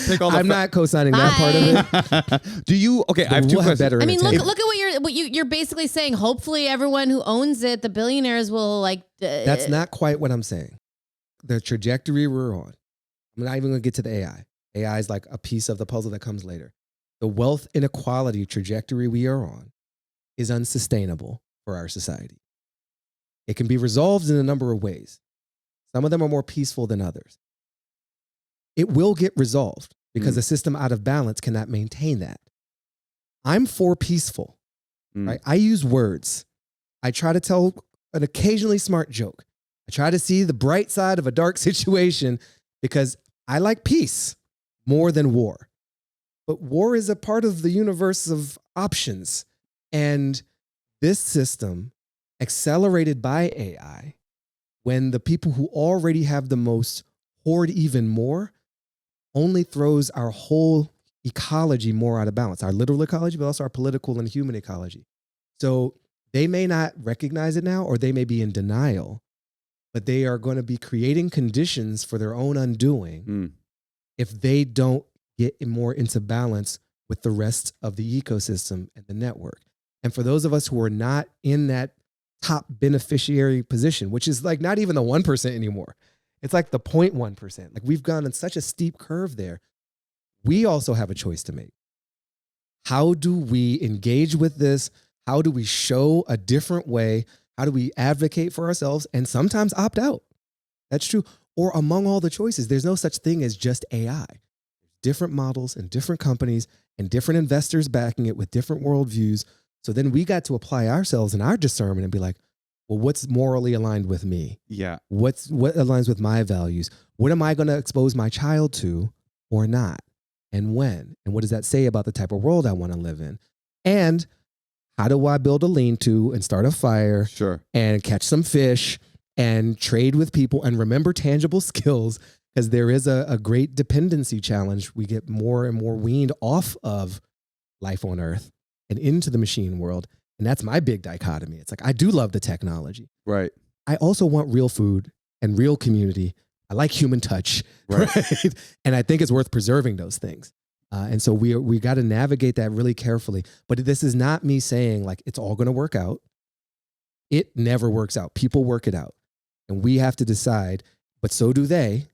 take all the... I'm not co-signing that part of it. Do you... Okay, I have two questions. I mean, look at what you're basically saying. Hopefully everyone who owns it, the billionaires will like... That's not quite what I'm saying. The trajectory we're on. I'm not even going to get to the AI. AI is like a piece of the puzzle that comes later. The wealth inequality trajectory we are on is unsustainable for our society. It can be resolved in a number of ways. Some of them are more peaceful than others. It will get resolved because a system out of balance cannot maintain that. I'm for peaceful. Right? I use words. I try to tell an occasionally smart joke. I try to see the bright side of a dark situation because I like peace more than war. But war is a part of the universe of options. And this system, accelerated by AI, when the people who already have the most hoard even more, only throws our whole ecology more out of balance, our literal ecology, but also our political and human ecology. So they may not recognize it now, or they may be in denial, but they are going to be creating conditions for their own undoing if they don't get more into balance with the rest of the ecosystem and the network. And for those of us who are not in that top beneficiary position, which is like not even the 1% anymore, it's like the 0.1%. Like we've gone on such a steep curve there. We also have a choice to make. How do we engage with this? How do we show a different way? How do we advocate for ourselves and sometimes opt out? That's true. Or among all the choices, there's no such thing as just AI. different models and different companies and different investors backing it with different worldviews. So then we got to apply ourselves and our discernment and be like, well, what's morally aligned with me? Yeah. What aligns with my values? What am I going to expose my child to or not? And when? And what does that say about the type of world I want to live in? And how do I build a lean-to and start a fire and catch some fish and trade with people and remember tangible skills? Because there is a great dependency challenge. We get more and more weaned off of life on Earth and into the machine world. And that's my big dichotomy. It's like, I do love the technology. Right. I also want real food and real community. I like human touch. Right. And I think it's worth preserving those things. And so we got to navigate that really carefully. But this is not me saying like it's all going to work out. It never works out. People work it out. And we have to decide, but so do they,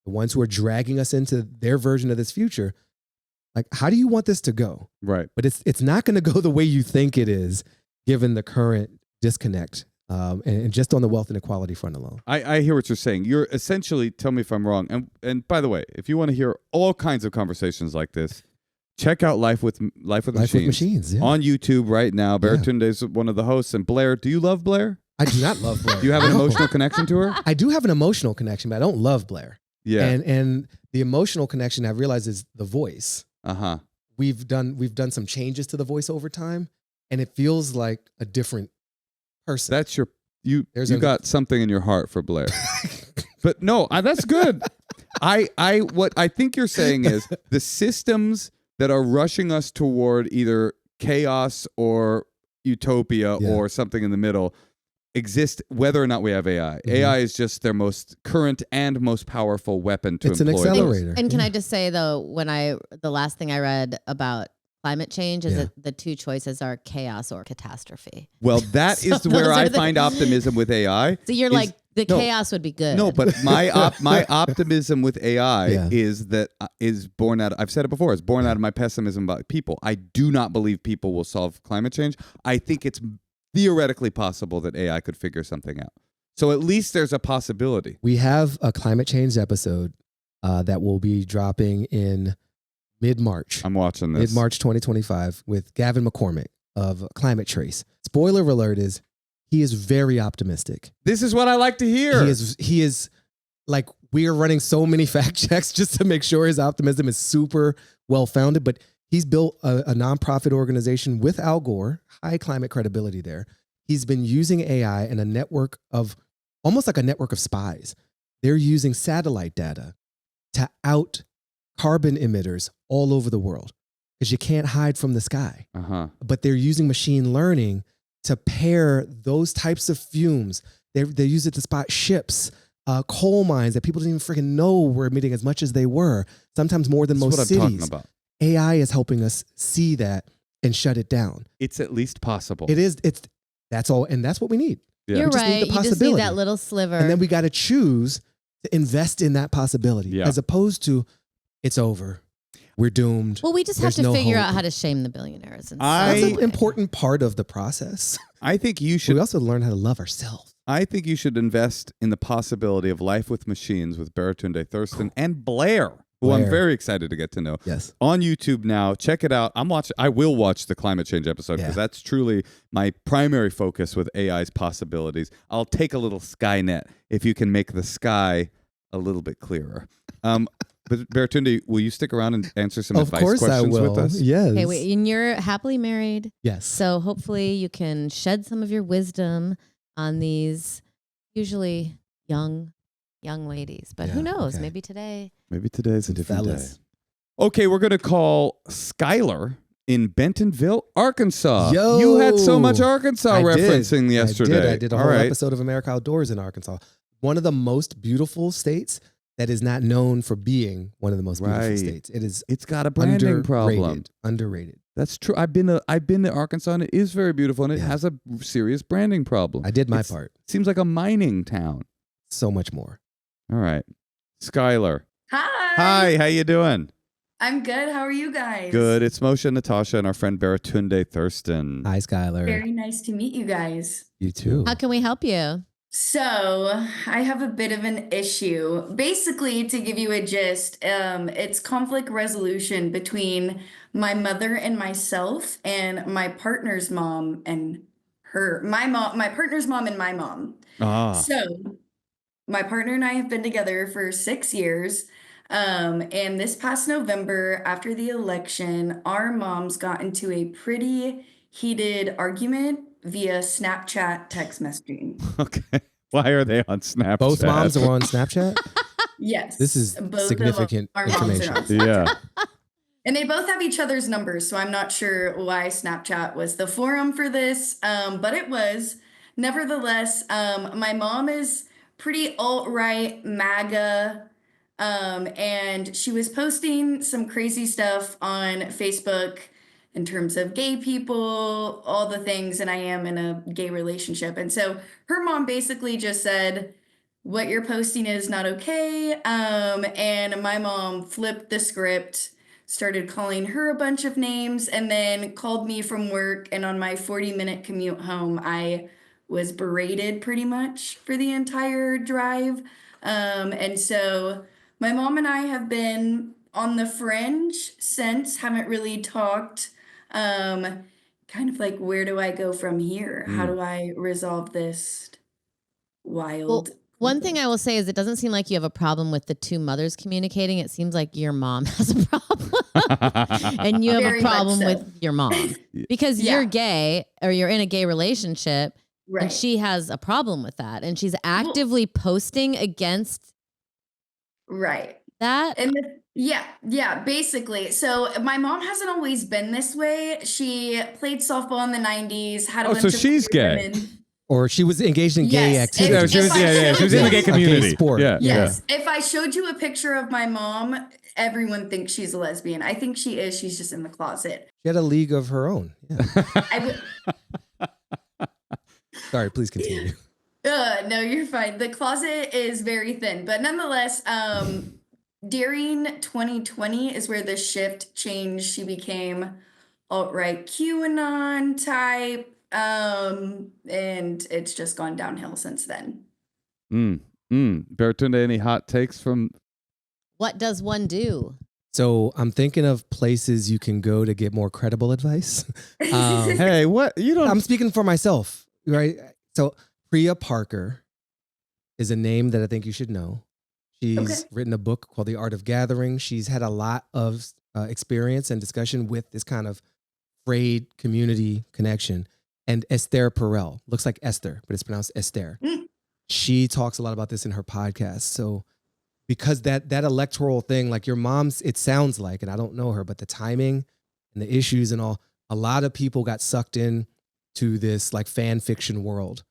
the ones who are dragging us into their version of this future. Like, how do you want this to go? Right. But it's not going to go the way you think it is, given the current disconnect. And just on the wealth inequality front alone. I hear what you're saying. You're essentially, tell me if I'm wrong. And by the way, if you want to hear all kinds of conversations like this, check out Life with Machines yeah. on YouTube right now. Baratunde is one of the hosts. And Blair, do you love Blair? I do not love Blair. Do you have an emotional connection to her? I do have an emotional connection, but I don't love Blair. Yeah. And the emotional connection I realize is the voice. Uh-huh. We've done some changes to the voice over time, and it feels like a different person. That's you got something in your heart for Blair. But no, that's good. What I think you're saying is the systems that are rushing us toward either chaos or utopia or something in the middle exist whether or not we have AI. Mm-hmm. AI is just their most current and most powerful weapon to employ. It's an accelerator. And can I just say though, the last thing I read about climate change is that the two choices are chaos or catastrophe. Well, that is where I find optimism with AI. So you're like, chaos would be good. No, but my optimism with AI is born out. I've said it before. It's born out of my pessimism about people. I do not believe people will solve climate change. I think it's theoretically possible that AI could figure something out. So at least there's a possibility. We have a climate change episode that will be dropping in mid-March. I'm watching this. Mid-March 2025 with Gavin McCormick of Climate Trace. Spoiler alert is he is very optimistic. This is what I like to hear. He is like, we are running so many fact checks just to make sure his optimism is super well-founded, but he's built a nonprofit organization with Al Gore, high climate credibility there. He's been using AI and a network of, almost like a network of spies. They're using satellite data to out carbon emitters all over the world because you can't hide from the sky. Uh-huh. But they're using machine learning to pair those types of fumes. They use it to spot ships, coal mines that people didn't even freaking know were emitting as much as they were, sometimes more than most cities. Talking about. AI is helping us see that and shut it down. It's at least possible. It is. That's all. And that's what we need. Yeah. You're right. You just need that little sliver. And then we got to choose to invest in that possibility as opposed to it's over. We're doomed. Well, we just have to figure out how to shame the billionaires. That's an important part of the process. I think you should. We also learn how to love ourselves. I think you should invest in the possibility of Life with Machines with Baratunde Thurston and Blair, who I'm very excited to get to know. Yes. On YouTube now. Check it out. I will watch the climate change episode because that's truly my primary focus with AI's possibilities. I'll take a little Skynet if you can make the sky a little bit clearer. But Baratunde, will you stick around and answer some advice questions with us? Yes. Okay, wait, and you're happily married. Yes. So hopefully you can shed some of your wisdom on these usually young ladies. But who knows? Okay. Maybe today's a different day. Okay, we're going to call Skylar in Bentonville, Arkansas. Yo! You had so much Arkansas referencing yesterday. I did a whole episode of America Outdoors in Arkansas. One of the most beautiful states that is not known for being one of the most beautiful states. It's got a branding problem. Underrated. That's true. I've been to Arkansas and it is very beautiful and it has a serious branding problem. I did my part. Seems like a mining town. So much more. All right. Skylar. Hi, how you doing? I'm good. How are you guys? Good. It's Moshe and Natasha and our friend Baratunde Thurston. Hi, Skylar. Very nice to meet you guys. You too. How can we help you? So I have a bit of an issue. Basically, to give you a gist, it's conflict resolution between my mother and myself, and my partner's mom and my partner's mom and my mom. Ah. So my partner and I have been together for 6 years. And this past November, after the election, our moms got into a pretty heated argument via Snapchat text messaging. Okay. Why are they on Snapchat? Both moms are on Snapchat? Yes. This is both significant of our moms are information. on Snapchat. Yeah. And they both have each other's numbers, so I'm not sure why Snapchat was the forum for this, but it was. Nevertheless, my mom is pretty alt-right MAGA, and she was posting some crazy stuff on Facebook in terms of gay people, all the things, and I am in a gay relationship. And so her mom basically just said, what you're posting is not okay. And my mom flipped the script, started calling her a bunch of names, and then called me from work. And on my 40-minute commute home, I was berated pretty much for the entire drive. And so my mom and I have been on the fringe since, haven't really talked. Kind of like, where do I go from here? How do I resolve this wild? Well, one thing I will say is it doesn't seem like you have a problem with the two mothers communicating. It seems like your mom has a problem. And you have Very a problem much so. with your mom. Because Yeah. you're gay or you're in a gay relationship Right. and she has a problem with that. And she's actively posting against Right. that. And yeah, basically. So my mom hasn't always been this way. She played softball in the 90s, had a bunch so of she's queer gay. women. Or she was engaged in gay Yes, activity. if- She was, if I she was in the gay showed- community. sport. Yeah. Yes. If I showed you a picture of my mom, everyone thinks she's a lesbian. I think she is. She's just in the closet. She had a league of her own. Yeah. I would. Sorry, please continue. No, you're fine. The closet is very thin, but nonetheless, during 2020 is where the shift changed. She became alt-right QAnon type, and it's just gone downhill since then. Baratunde, any hot takes from? What does one do? So I'm thinking of places you can go to get more credible advice. Hey, what you don't? I'm speaking for myself, right? So Priya Parker is a name that I think you should know. She's written a book called The Art of Gathering. She's had a lot of experience and discussion with this kind of frayed community connection. And Esther Perel, looks like Esther, but it's pronounced Esther. She talks a lot about this in her podcast. So because that electoral thing, like your mom's, it sounds like, and I don't know her, but the timing and the issues and all, a lot of people got sucked in to this like fan fiction world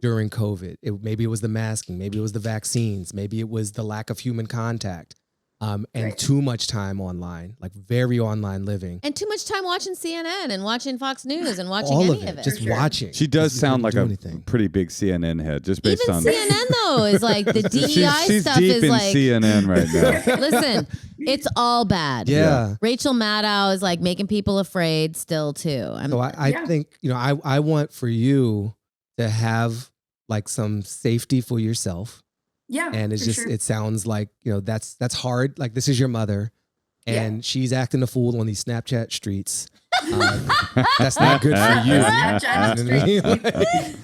during COVID. Maybe it was the masking, maybe it was the vaccines, maybe it was the lack of human contact, and too much time online, like very online living. And too much time watching CNN and watching Fox News and watching All any of it, just watching. She does You sound like couldn't a do anything. pretty big CNN head, just based Even on. CNN though is like the DEI she's stuff deep is in like CNN right now. listen, it's all bad. Yeah. Rachel Maddow is like making people afraid still too. So I think, I want for you to have like some safety for yourself. Yeah. And it's for just, sure. it sounds like, that's hard. Like this is your mother and she's acting a fool on these Snapchat streets. That's not good for you. Snapchat You know what I mean?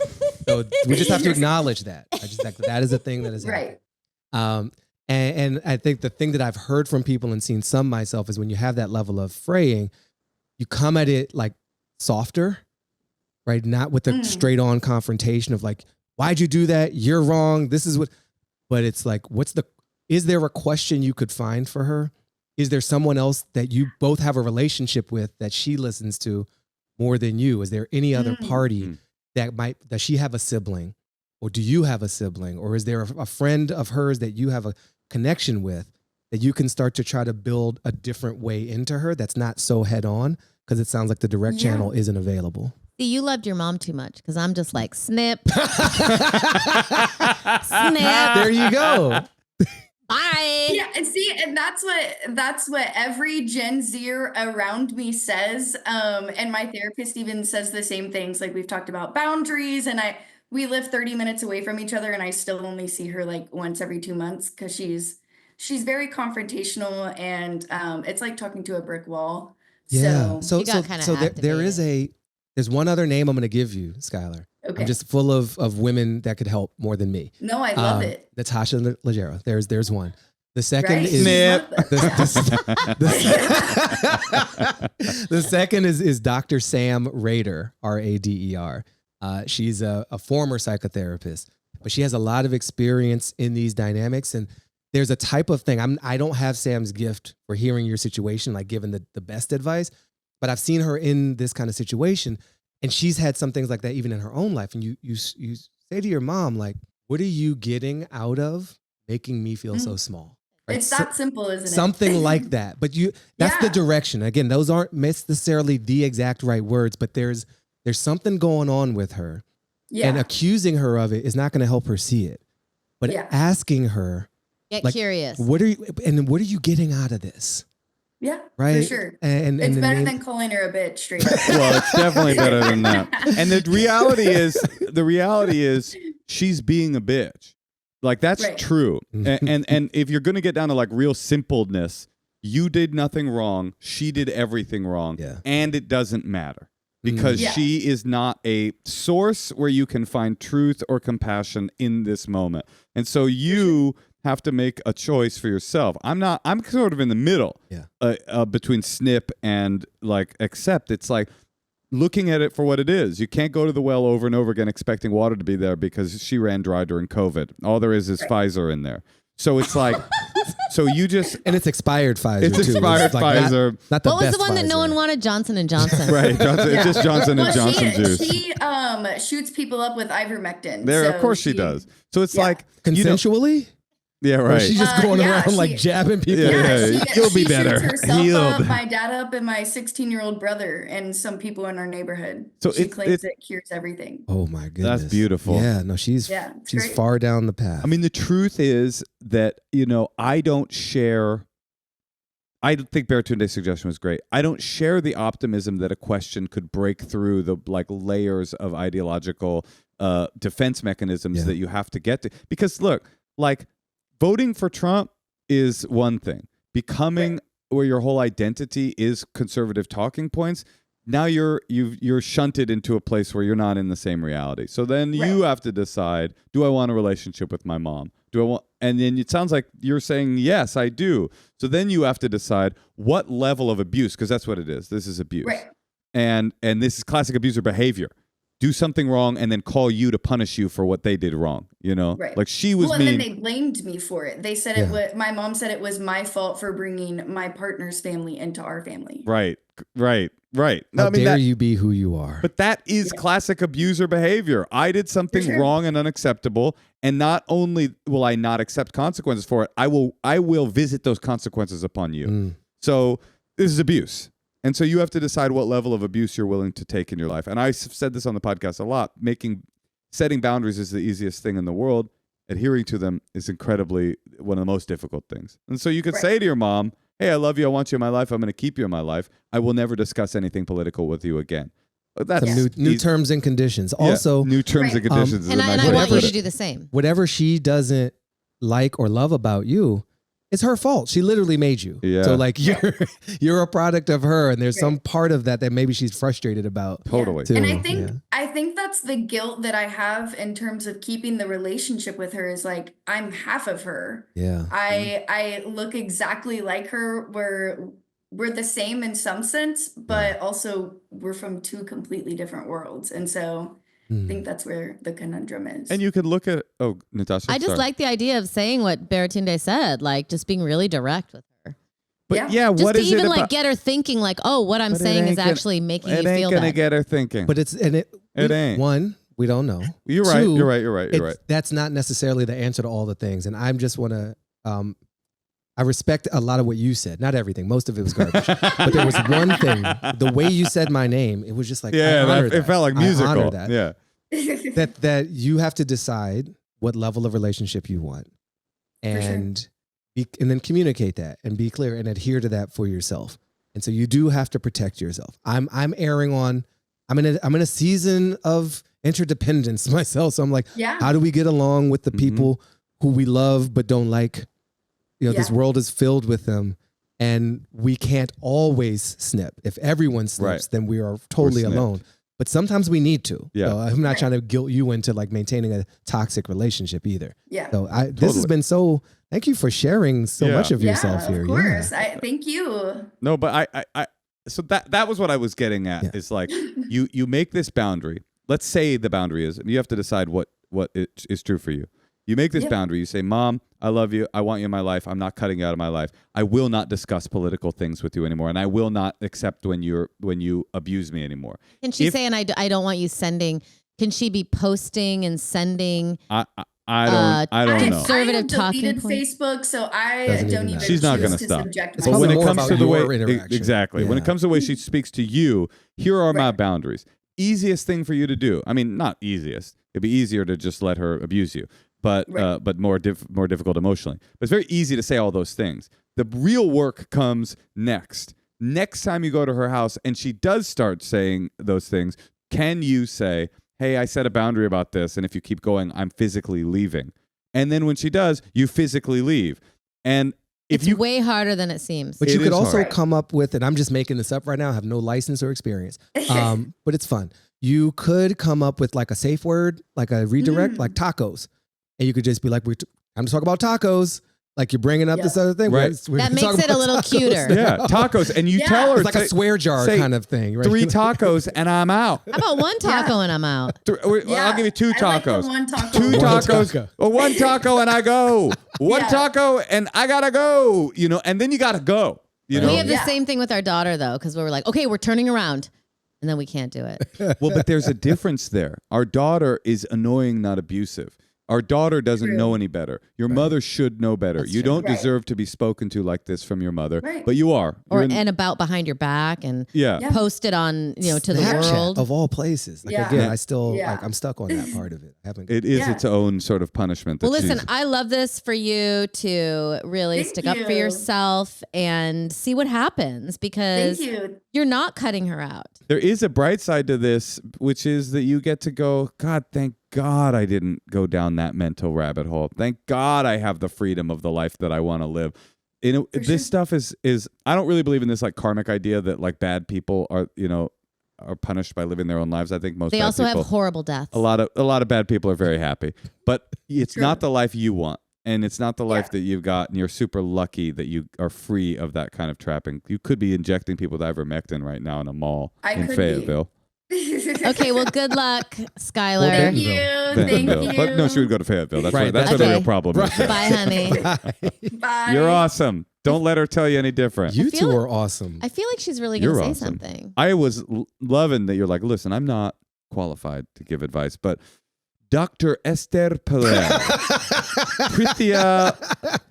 So we just have to acknowledge that. That is a thing that is happening. Right. And I think the thing that I've heard from people and seen some myself is when you have that level of fraying, you come at it like softer, right? Not with the straight on confrontation of like, why'd you do that? You're wrong. This is what, but it's like, is there a question you could find for her? Is there someone else that you both have a relationship with that she listens to more than you? Is there any other party does she have a sibling? Or do you have a sibling? Or is there a friend of hers that you have a connection with that you can start to try to build a different way into her that's not so head on? Because it sounds like the direct channel isn't available. See, you loved your mom too much because I'm just like, snip. Snip. There you go. Bye. Yeah, and that's what every Gen Zer around me says. And my therapist even says the same things. Like we've talked about boundaries, and we live 30 minutes away from each other, and I still only see her like once every 2 months because she's very confrontational, and it's like talking to a brick wall. Yeah. So You got kinda there's one other name I'm going to give you, Skylar. okay. I'm just full of women that could help more than me. No, I love it. Natasha Leggero. There's one. The second Right? is Snip. the second is Dr. Sam Rader, Rader. She's a former psychotherapist, but she has a lot of experience in these dynamics. And there's a type of thing. I don't have Sam's gift for hearing your situation, like giving the best advice, but I've seen her in this kind of situation, and she's had some things like that even in her own life. And you say to your mom, like, what are you getting out of making me feel so small? Right? It's that simple, isn't it? Something like that. But that's the direction. Again, those aren't necessarily the exact right words, but there's something going on with her. Yeah. And accusing her of it is not going to help her see it. But asking her, Get like, curious. what are you getting out of this? Yeah, Right. for sure. And it's better then than calling her a bitch straight up. Well, it's definitely better than that. And the reality is she's being a bitch. Like, that's Right. true. And if you're going to get down to like real simpleness, you did nothing wrong. She did everything wrong. Yeah. And it doesn't matter because she is not a source where you can find truth or compassion in this moment. And so you have to make a choice for yourself. I'm sort of in the middle between snip and like accept. It's like looking at it for what it is. You can't go to the well over and over again expecting water to be there because she ran dry during COVID. All there is Pfizer in there. So it's like, so you just... And it's expired Pfizer, It's too. expired like Pfizer. Not the What was best the one that no Pfizer. one wanted? Johnson & Johnson. Right. It's just Johnson & Johnson juice. She shoots people up with ivermectin. Of course she does. So it's like... Consensually? Yeah, Or right. she's just going around like jabbing people. You'll be better. Shoots herself Healed. up, my dad up, and my 16-year-old brother, and some people in our neighborhood. So she claims it cures everything. Oh my goodness. That's beautiful. Yeah, no, she's great. far down the path. I mean, the truth is that, I don't share... I think Baratunde's suggestion was great. I don't share the optimism that a question could break through the like layers of ideological defense mechanisms that you have to get to. Because look, like voting for Trump is one thing. Becoming where your whole identity is conservative talking points, now you're shunted into a place where you're not in the same reality. So then you have to decide, do I want a relationship with my mom? And then it sounds like you're saying, yes, I do. So then you have to decide what level of abuse, because that's what it is. This is abuse. Right. And this is classic abuser behavior. Do something wrong and then call you to punish you for what they did wrong. Right. Like she was and mean. then they blamed me for it. They said it was, my mom said it was my fault for bringing my partner's family into our family. Right. How dare you be who you are? But that is classic abuser behavior. I did something wrong and unacceptable, and not only will I not accept consequences for it, I will visit those consequences upon you. So this is abuse. And so you have to decide what level of abuse you're willing to take in your life. And I've said this on the podcast a lot. Setting boundaries is the easiest thing in the world. Adhering to them is incredibly one of the most difficult things. And so you could say to your mom, hey, I love you. I want you in my life. I'm going to keep you in my life. I will never discuss anything political with you again. That's new terms and conditions. Also, new terms and conditions. And I want you to do the same. Whatever she doesn't like or love about you, it's her fault. She literally made you. Yeah. So like you're a product of her, and there's some part of that maybe she's frustrated about. Totally. Too. And I think that's the guilt that I have in terms of keeping the relationship with her is like I'm half of her. Yeah. I look exactly like her. We're the same in some sense, but also we're from two completely different worlds. And so I think that's where the conundrum is. And you could look at Natasha. I just like the idea of saying what Baratunde said, like just being really direct with her. But Just what to is even it like about? get her thinking like, oh, what I'm saying is actually making you It ain't feel gonna bad. get her thinking. But it ain't. One, we don't know. You're right. Two, You're right. That's not necessarily the answer to all the things. And I'm just want to, I respect a lot of what you said. Not everything. Most of it was garbage. But there was one thing, the way you said my name, it was just like, I honor that. It felt like I musical. honor that. Yeah. that you have to decide what level of relationship you want, and and then communicate that and be clear and adhere to that for yourself. And so you do have to protect yourself. I'm erring on. I'm in a season of interdependence myself. So I'm like, Yeah. how do we get along with the Mhm. people who we love but don't like? This Yeah. world is filled with them, and we can't always snip. If everyone snips, Right. then we are totally snipped. alone. But sometimes we need to. Yeah. So I'm not Right. trying to guilt you into like maintaining a toxic relationship either. Yeah. So this has been so. Thank you for sharing so Yeah. much of Yeah, yourself here. of course. Thank you. No, but I so that was what I was getting at. Yeah. Is like you make this boundary. Let's say the boundary is, you have to decide what is true for you. You make this Yeah. boundary. You say, Mom, I love you. I want you in my life. I'm not cutting you out of my life. I will not discuss political things with you anymore, and I will not accept when you abuse me anymore. Can she say, and I don't want you sending, can she be posting and sending? I don't know. Conservative I have talking deleted points. Facebook, so I Doesn't don't even even matter. She's not choose gonna to stop. subject It's But myself. when it more comes about to the way your interaction. exactly, when it Yeah. comes to the way she speaks to you, here are my Right. boundaries. Easiest thing for you to do. I mean, not easiest. It'd be easier to just let her abuse you, but Right. but more difficult emotionally. But it's very easy to say all those things. The real work comes next. Next time you go to her house and she does start saying those things, can you say, "Hey, I set a boundary about this, and if you keep going, I'm physically leaving." And then when she does, you physically leave. And if It's you way harder than it seems. But It you could is also hard. come up with, and I'm just making this up right now, I have no license or experience, but it's fun. You could come up with like a safe word, like a redirect, like tacos. And you could just be like, I'm to talk about tacos. Like you're bringing up Yeah. this other thing. Right. We're That gonna talk makes it a about little tacos cuter. now. yeah, tacos, and you Yeah. tell her It's like a swear jar say kind of thing, right? 3 tacos and I'm out. How about one taco and I'm out? I'll give you 2 I like the tacos. one taco. 2 One tacos, taco. or 1 taco and I go. 1 Yeah. taco and I gotta go. And then you gotta go. You know. We have the Yeah. same thing with our daughter though, because we were like, okay, we're turning around, and then we can't do it. Well, but there's a difference there. Our daughter is annoying, not abusive. Our daughter doesn't True. know any better. Your mother should know better. That's You true. don't Right. deserve to be spoken to like this from your mother, Right. but you are. You're And about behind your back and yeah. Yeah. post it on, to the Snapchat, world. of all places. Like Yeah. again, I still Yeah. like I'm stuck on that part of it. I haven't. It is Yeah. its own sort of punishment. Well, that listen, she's- I love this for you to really Thank stick up for you. yourself and see what happens because Thank you. you're not cutting her out. There is a bright side to this, which is that you get to go, God, thank God I didn't go down that mental rabbit hole. Thank God I have the freedom of the life that I want to live. This sure. stuff is I don't really believe in this like karmic idea that like bad people are punished by living their own lives. I think most They bad also people, have horrible deaths. a lot of bad people are very happy, but it's True. not the life you want. And it's not the life Yeah. that you've got, and you're super lucky that you are free of that kind of trapping. You could be injecting people with ivermectin right now in a mall I in could be. Fayetteville. Okay, well, good luck, Skylar. Well, Thank Bentonville. you. Thank Bentonville. you. But no, she would go to Fayetteville. That's Right, right. That's where the okay. real problem is. Right. Bye, honey. Bye. You're awesome. Don't let her tell you any different. You feel two it- are awesome. I feel like she's really going You're to say awesome. something. I was loving that you're like, listen, I'm not qualified to give advice, but Dr. Esther Perel, Priya,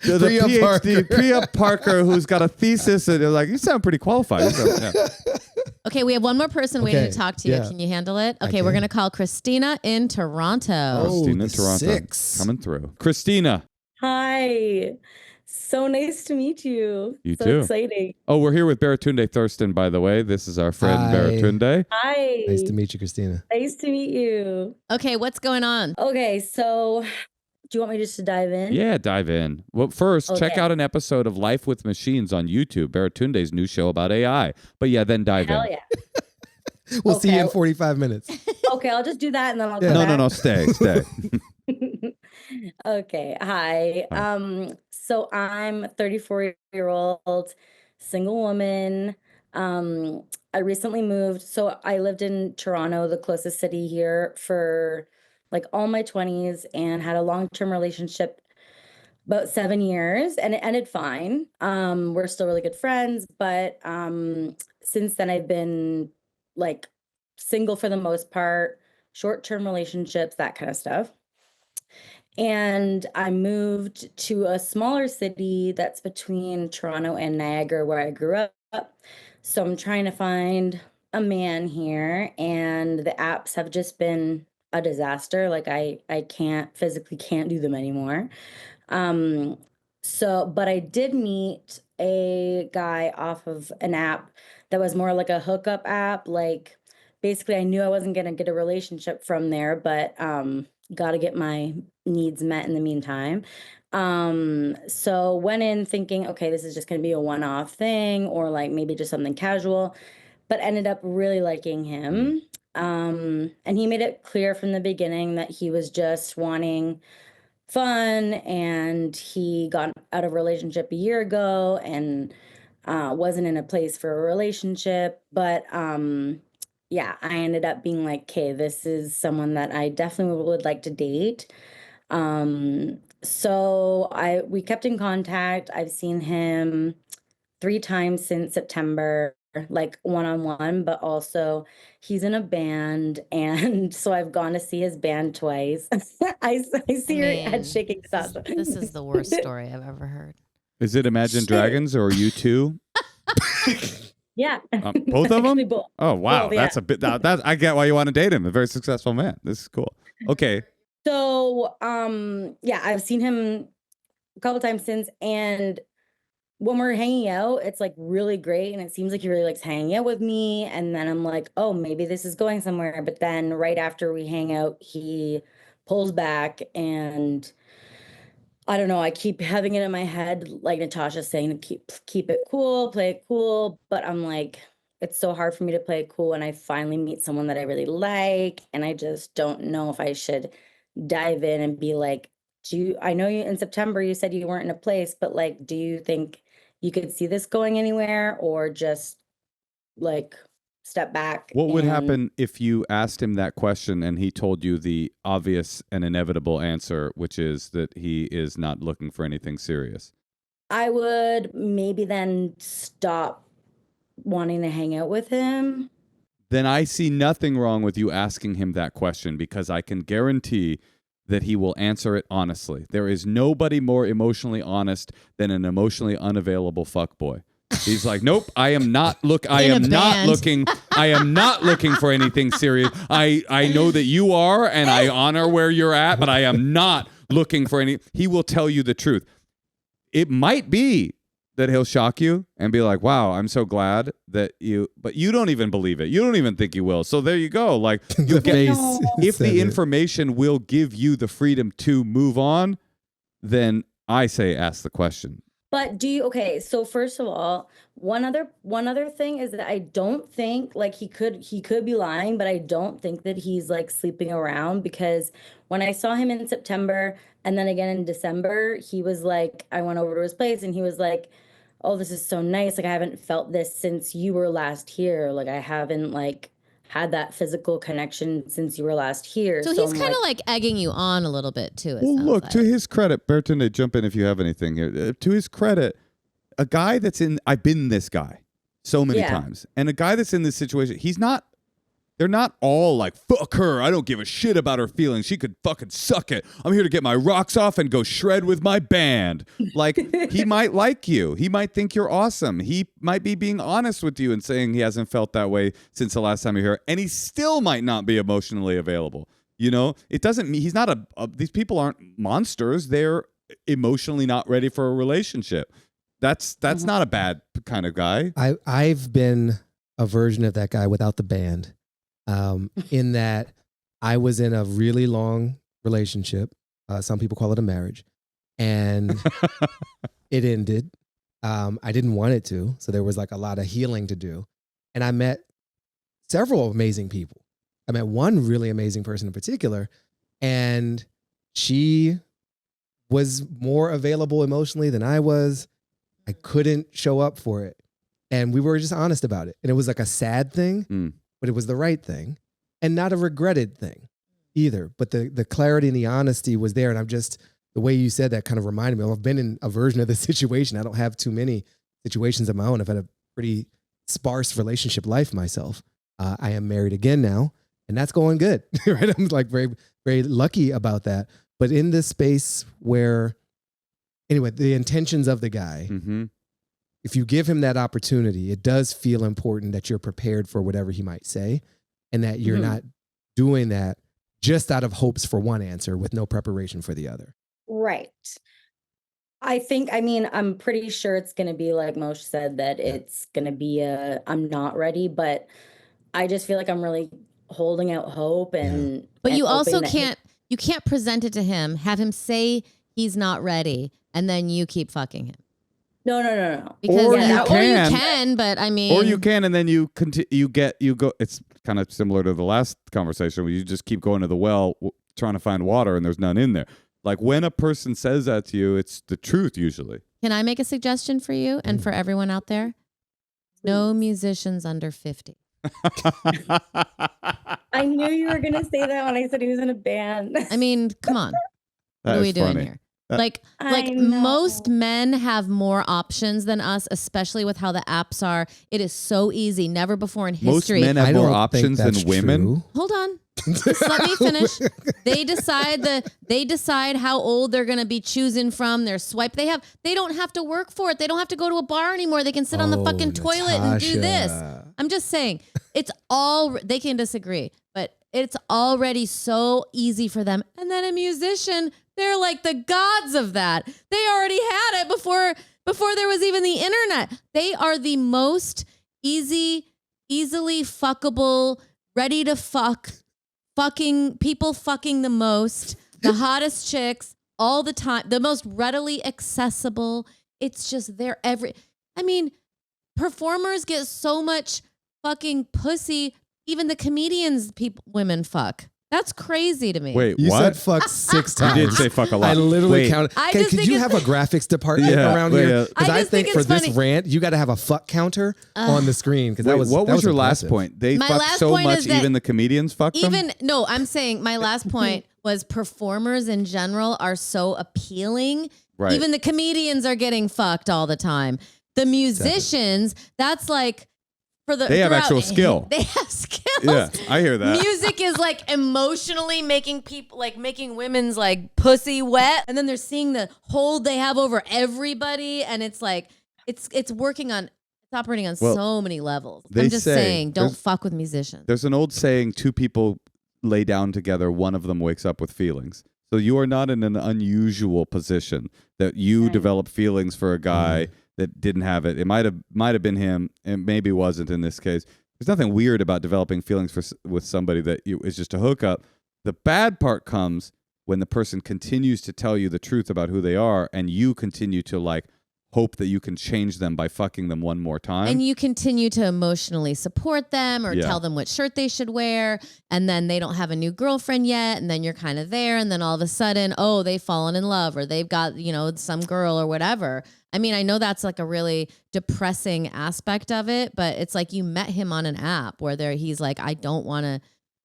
the Priya PhD, Parker. Priya Parker, who's got a thesis, and they're like, you sound pretty qualified. You sound- yeah. Okay, we have one more person waiting Okay, to talk to you. yeah. Can you handle it? I Okay, we're can. going to call Christina in Toronto. Oh, Christina, the Toronto, 6. coming through. Christina, Hi. So nice to meet you. You so too. exciting. oh, we're here with Baratunde Thurston, by the way. This is our friend Hi. Baratunde. Hi. Nice to meet you, Christina. Nice to meet you. Okay, what's going on? Okay, so do you want me just to dive in? Yeah, dive in. Well, first, check Okay. out an episode of Life with Machines on YouTube, Baratunde's new show about AI. But yeah, then dive Hell in. yeah. We'll see you in Okay. 45 minutes. Okay, I'll just do that and then I'll Yeah. come No, back. stay. Okay. Hi. Hi. So I'm a 34-year-old single woman. I recently moved. So I lived in Toronto, the closest city here, for like all my 20s and had a long-term relationship about 7 years, and it ended fine. We're still really good friends, but since then I've been like single for the most part, short-term relationships, that kind of stuff. And I moved to a smaller city that's between Toronto and Niagara, where I grew up. So I'm trying to find a man here, and the apps have just been a disaster. Like I physically can't do them anymore. But I did meet a guy off of an app that was more like a hookup app, like basically I knew I wasn't going to get a relationship from there, but got to get my needs met in the meantime. So went in thinking, okay, this is just going to be a one-off thing, or like maybe just something casual, but ended up really liking him. And he made it clear from the beginning that he was just wanting fun, and he got out of a relationship a year ago and wasn't in a place for a relationship. But yeah, I ended up being like, okay, this is someone that I definitely would like to date. So we kept in contact. I've seen him 3 times since September, like one-on-one, but also he's in a band, and so I've gone to see his band twice. I see your head shaking, Natasha. This is the worst story I've ever heard. Is it Imagine Dragons or U2? Yeah. Both of them? Actually, both. Oh, wow. Both, yeah. That's a bit, I get why you want to date him. A very successful man. This is cool. Okay. So, yeah, I've seen him a couple times since, and when we're hanging out, it's like really great, and it seems like he really likes hanging out with me. And then I'm like, oh, maybe this is going somewhere. But then right after we hang out, he pulls back, and I don't know. I keep having it in my head, like Natasha's saying, to keep it cool, play it cool. But I'm like, it's so hard for me to play it cool when I finally meet someone that I really like, and I just don't know if I should dive in and be like, I know you in September you said you weren't in a place, but like, do you think you could see this going anywhere, or just like step back? What would happen if you asked him that question and he told you the obvious and inevitable answer, which is that he is not looking for anything serious? I would maybe then stop wanting to hang out with him. Then I see nothing wrong with you asking him that question, because I can guarantee that he will answer it honestly. There is nobody more emotionally honest than an emotionally unavailable fuckboy. He's like, nope, I am not looking for anything serious. I know that you are, and I honor where you're at, but I am not looking for any. He will tell you the truth. It might be that he'll shock you and be like, wow, I'm so glad that but you don't even believe it. You don't even think you will. So there you go. Like, you get, if the information will give you the freedom to move on, then I say ask the question. But okay, so first of all, one other thing is that I don't think, like, he could be lying, but I don't think that he's like sleeping around, because when I saw him in September and then again in December, he was like, I went over to his place and he was like, oh, this is so nice. Like, I haven't felt this since you were last here. Like, I haven't like had that physical connection since you were last here. So he's kind of like egging you on a little bit too. Well, look, to his credit, Baratunde, jump in if you have anything here. To his credit, a guy I've been this guy so many times, and a guy that's in this situation, they're not all like, fuck her, I don't give a shit about her feelings, she could fucking suck it, I'm here to get my rocks off and go shred with my band. Like, he might like you, he might think you're awesome, he might be being honest with you and saying he hasn't felt that way since the last time you were here, and he still might not be emotionally available. You know, it doesn't mean he's not these people aren't monsters, they're emotionally not ready for a relationship. That's not a bad kind of guy. I've been a version of that guy without the band. In that I was in a really long relationship. Some people call it a marriage. And it ended. I didn't want it to. So there was like a lot of healing to do. And I met several amazing people. I met one really amazing person in particular. And she was more available emotionally than I was. I couldn't show up for it. And we were just honest about it. And it was like a sad thing. But it was the right thing and not a regretted thing either. But the clarity and the honesty was there. And the way you said that kind of reminded me, I've been in a version of this situation. I don't have too many situations of my own. I've had a pretty sparse relationship life myself. I am married again now, and that's going good. Right? I'm like very, very lucky about that. But in this space where, anyway, the intentions of the guy, if you give him that opportunity, it does feel important that you're prepared for whatever he might say, and that you're not doing that just out of hopes for one answer with no preparation for the other. Right. I'm pretty sure it's going to be like Moshe said, that it's going to be I'm not ready, but I just feel like I'm really holding out hope but you also can't present it to him, have him say he's not ready, and then you keep fucking him. No. Because or you can, but I mean, or you can, and then you go. It's kind of similar to the last conversation where you just keep going to the well trying to find water, and there's none in there. Like when a person says that to you, it's the truth usually. Can I make a suggestion for you and for everyone out there? No musicians under 50. I knew you were gonna say that when I said he was in a band. I mean, come on. What are we doing here? Like most men have more options than us, especially with how the apps are. It is so easy. Never before in history. Most men have more options than women. True. Hold on. Just let me finish. They decide how old they're gonna be choosing from their swipe. They don't have to work for it. They don't have to go to a bar anymore. They can sit on the fucking toilet and do this. I'm just saying, they can disagree, but it's already so easy for them. And then a musician, they're like the gods of that. They already had it before there was even the internet. They are the most easily fuckable, ready to fucking people fucking the most, the hottest chicks all the time, the most readily accessible. It's just performers get so much fucking pussy. Even the comedians women fuck. That's crazy to me. Wait, you what? said fuck 6 times. You did say fuck a lot. I literally counted. Could you have a graphics department around here? Because I think for this rant, you got to have a fuck counter on the screen. Because what was your last point? They fuck so much, even the comedians fuck them? No, I'm saying my last point was performers in general are so appealing. Right. Even the comedians are getting fucked all the time. The musicians, that's like... They have actual skill. They have skills. Yeah, I hear that. Music is like emotionally making people, like making women's like pussy wet. And then they're seeing the hold they have over everybody. And it's like, it's operating on so many levels. I'm just saying, don't fuck with musicians. There's an old saying, 2 people lay down together, one of them wakes up with feelings. So you are not in an unusual position that you develop feelings for a guy that didn't have it. It might have been him, and maybe wasn't in this case. There's nothing weird about developing feelings with somebody that is just a hookup. The bad part comes when the person continues to tell you the truth about who they are, and you continue to like hope that you can change them by fucking them one more time. And you continue to emotionally support them or tell them what shirt they should wear. And then they don't have a new girlfriend yet. And then you're kind of there. And then all of a sudden, they've fallen in love or they've got, some girl or whatever. I mean, I know that's like a really depressing aspect of it, but it's like you met him on an app where he's like, I don't want to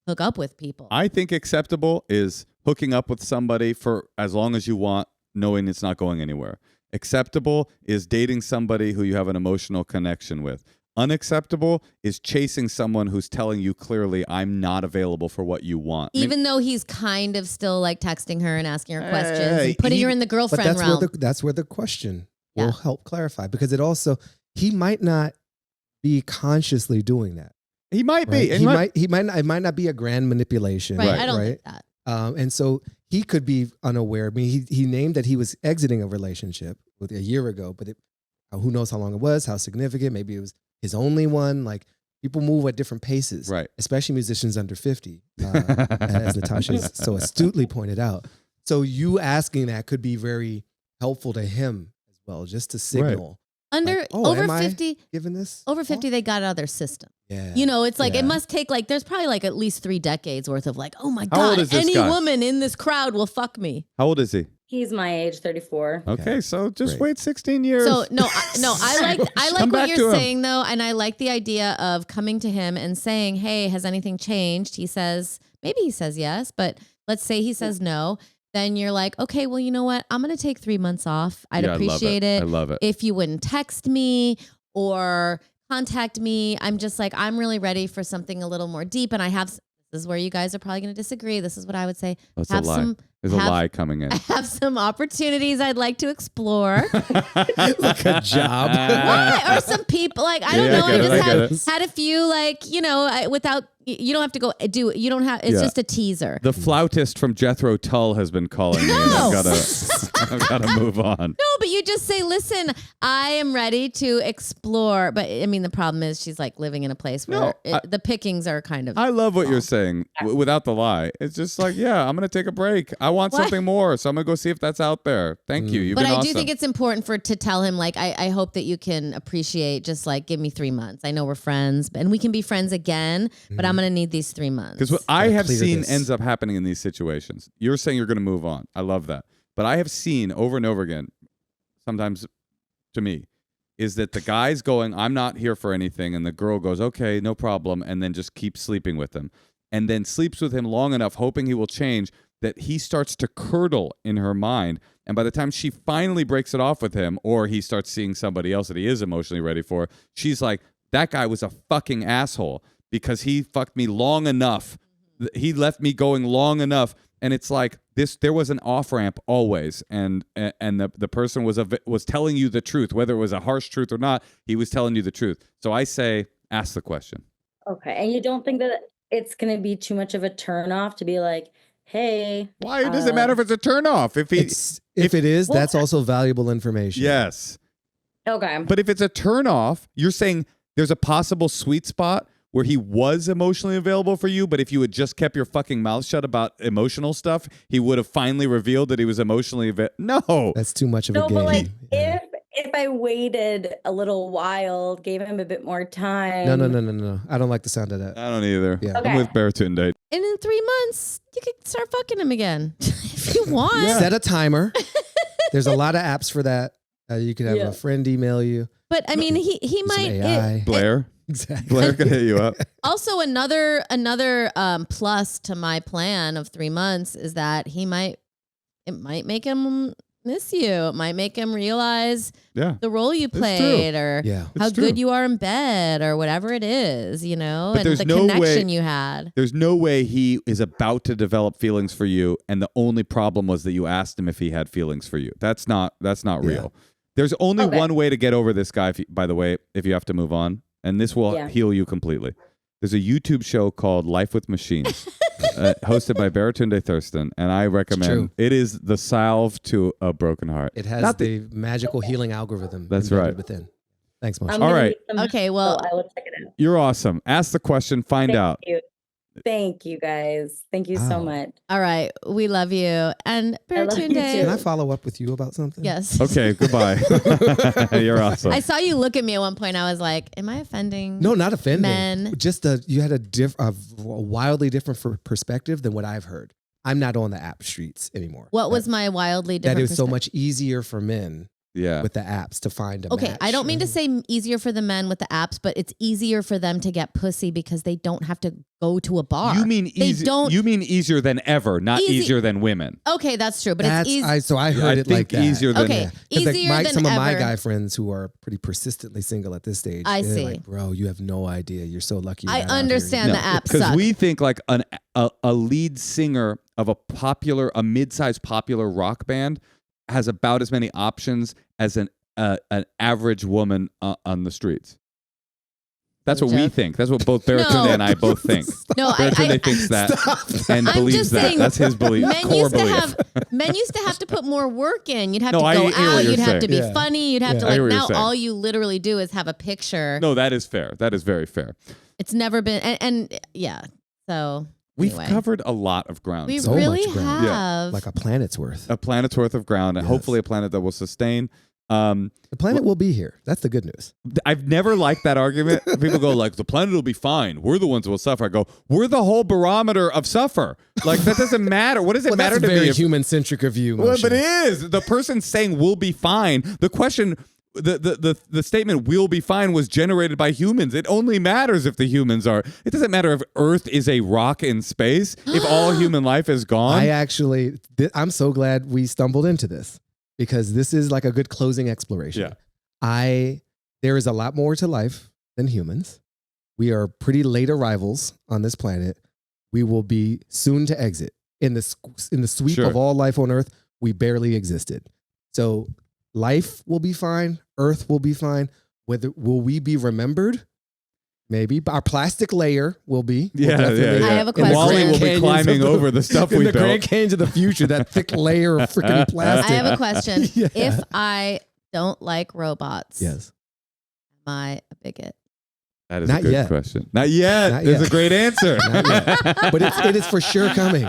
hook up with people. I think acceptable is hooking up with somebody for as long as you want, knowing it's not going anywhere. Acceptable is dating somebody who you have an emotional connection with. Unacceptable is chasing someone who's telling you clearly, I'm not available for what you want. Even though he's kind of still like texting her and asking her questions and putting her in the girlfriend realm. That's where the question will help clarify, because he might not be consciously doing that. He might be. It might not be a grand manipulation. Right. I don't think that. And so he could be unaware. I mean, he named that he was exiting a relationship with a year ago, but who knows how long it was, how significant. Maybe it was his only one. Like, people move at different paces, right? Especially musicians under 50, as Natasha so astutely pointed out. So you asking that could be very helpful to him as well, just to signal. Right. Over 50, given this? Over 50, they got it out of their system. Yeah. It's like it must take there's probably like at least 3 decades worth of like, oh my How old God, is this any guy? woman in this crowd will fuck me. How old is he? He's my age, 34. Okay, so just wait 16 years. So I like what you're saying though, and I like the idea of coming to him and saying, "Hey, has anything changed?" Maybe he says yes, but let's say he says no. Then you're like, okay, well, you know what? I'm going to take 3 months off. I'd appreciate it. I love it. If you wouldn't text me or contact me. I'm just like, I'm really ready for something a little more deep. And this is where you guys are probably going to disagree. This is what I would say. That's a lie. There's a lie coming in. I have some opportunities I'd like to explore. Like a job. Why? Or some people, like, I don't know. I just had a few, like, without, you don't have to go you don't have, it's just a teaser. The flautist from Jethro Tull has been calling me. No. And I've got I've got to move on. No, but you just say, listen, I am ready to explore. But I mean, the problem is she's like living in a place where the pickings are kind of. I love what you're saying without the lie. It's just like, yeah, I'm going to take a break. I want something more. So I'm going to go see if that's out there. Thank you. You've been awesome. But I do think it's important to tell him, like, I hope that you can appreciate just like, give me 3 months. I know we're friends and we can be friends again, but I'm going to need these 3 months. Because what I have seen ends up happening in these situations. You're saying you're going to move on. I love that. But I have seen over and over again, sometimes to me, is that the guy's going, I'm not here for anything. And the girl goes, okay, no problem. And then just keeps sleeping with him. And then sleeps with him long enough, hoping he will change, that he starts to curdle in her mind. And by the time she finally breaks it off with him, or he starts seeing somebody else that he is emotionally ready for, she's like, that guy was a fucking asshole because he fucked me long enough. He left me going long enough. And it's like this. There was an off ramp always, and the person was telling you the truth, whether it was a harsh truth or not. He was telling you the truth. So I say, ask the question. Okay, and you don't think that it's going to be too much of a turnoff to be like, hey, why does it matter if it's a turnoff? If it is, that's also valuable information. Yes. Okay. But if it's a turnoff, you're saying there's a possible sweet spot where he was emotionally available for you, but if you had just kept your fucking mouth shut about emotional stuff, he would have finally revealed that he was emotionally available. No. That's too much of a game. But like, if I waited a little while, gave him a bit more time. No. I don't like the sound of that. I don't either. Yeah. Okay. I'm with Baratunde. And in 3 months, you could start fucking him again if you want. Yeah. Set a timer. There's a lot of apps for that. You could have a friend email you. But I mean, he might. Blair? Exactly. Blair could hit you up. Also, another plus to my plan of 3 months is that it might make him miss you. It might make him realize the role you played or how good you are in bed or whatever it is, you know, but and the connection you had. There's no way he is about to develop feelings for you, and the only problem was that you asked him if he had feelings for you. That's not real. There's only one way to get over this guy, by the way, if you have to move on. And this will heal you completely. There's a YouTube show called Life with Machines, hosted by Baratunde Thurston, and I recommend it is the salve to a broken heart. It has the magical healing algorithm. That's right. Within. Thanks, Moshe. All right. Okay, well, I will check it out. You're awesome. Ask the question, find out. Thank you, guys. Thank you so much. All right. We love you. And Baratunde. Can I follow up with you about something? Yes. Okay, goodbye. You're awesome. I saw you look at me at one point. I was like, am I offending? No, not offending. Men? Just you had a wildly different perspective than what I've heard. I'm not on the app streets anymore. What was my wildly different That it was so much easier for men Yeah. with the apps to find a Okay, match. I don't mean to say easier for the men with the apps, but it's easier for them to get pussy because they don't have to go to a bar. You mean They easy? don't- You mean easier than ever, not easier than women. Okay, that's true, but That's, it's easy. so I heard I it think like that. easier than Okay, 'Cause easier than some of my ever. guy friends who are pretty persistently single at this stage. I they're see. Like, bro, you have no idea. You're so lucky. I understand the app because suck. we think like a lead singer of a mid-sized popular rock band has about as many options as an average woman on the streets. That's what we think. That's what both Baratunde and I both think. No, Baratunde thinks that and I'm believes just that. saying, That's his belief. Men used to have to put more work in. You'd have No, to I go hear what out. you're You'd have to be saying. funny. You'd have to I hear like what you're now. saying. All you literally do is have a picture. No, that is fair. That is very fair. It's never been and yeah. So We've anyway. covered a lot of ground. We So really much ground. have. like a planet's worth. A planet's worth of ground, and Yes. hopefully a planet that will sustain. The planet will be here. That's the good news. I've never liked that argument. People go like, the planet will be fine. We're the ones who will suffer. I go, we're the whole barometer of suffer. Like, that doesn't matter. What does it matter that's to a very me? human-centric of you, Well, Moshe. but it is. The person saying we'll be fine. The question, the statement we'll be fine was generated by humans. It only matters if the humans are. It doesn't matter if Earth is a rock in space. If all human life is gone. I'm so glad we stumbled into this because this is like a good closing exploration. Yeah. There is a lot more to life than humans. We are pretty late arrivals on this planet. We will be soon to exit. In the sweep Sure. of all life on Earth, we barely existed. So life will be fine. Earth will be fine. Will we be remembered? Maybe. But our plastic layer will be. Yeah. I have a question. Wally will be Canyons climbing of over the stuff in we the Grand built. Canyons of the future, that thick layer of freaking plastic. I have a question. Yeah. If I don't like robots, Yes. am I a bigot? That is Not a good yet. question. Not yet. Not It's yet. a great answer. Not yet. But it is for sure coming.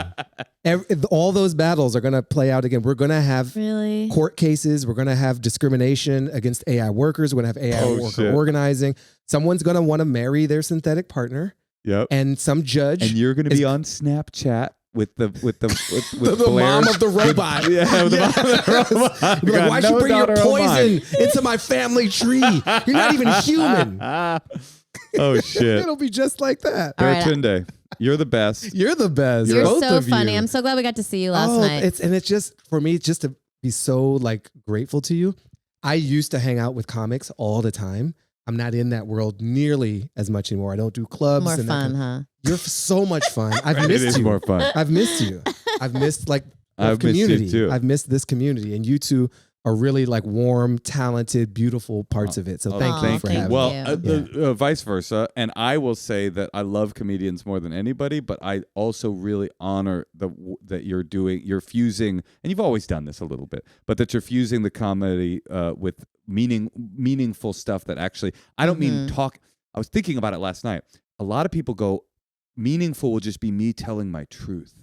All those battles are going to play out again. We're going to have Really? court cases. We're going to have discrimination against AI workers. We're going to have AI worker shit. organizing. Someone's going to want to marry their synthetic partner. Yep. And some judge. And you're going to is- be on Snapchat with the the Blair's- mom of the robot. With the mom of the robot. Be like, Got why'd no you bring your daughter of mine." poison into my family tree? You're not even human. Oh shit. It'll be just like that. All right. Baratunde, you're the best. You're the best. You're both so of funny. you. I'm so glad we got to see you last night. It's just for me, just to be so like grateful to you. I used to hang out with comics all the time. I'm not in that world nearly as much anymore. I don't do clubs. More and that fun, kind- huh? You're so much fun. I've It missed is you. more fun. I've missed you. I've missed like I've missed you community. too. I've missed this community, and you two are really like warm, talented, beautiful parts of it. So thank you for thank having Well, me. vice versa. And I will say that I love comedians more than anybody, but I also really honor that you're fusing, and you've always done this a little bit, but that you're fusing the comedy with meaningful stuff that actually, I don't mean talk. I was thinking about it last night. A lot of people go, meaningful will just be me telling my truth.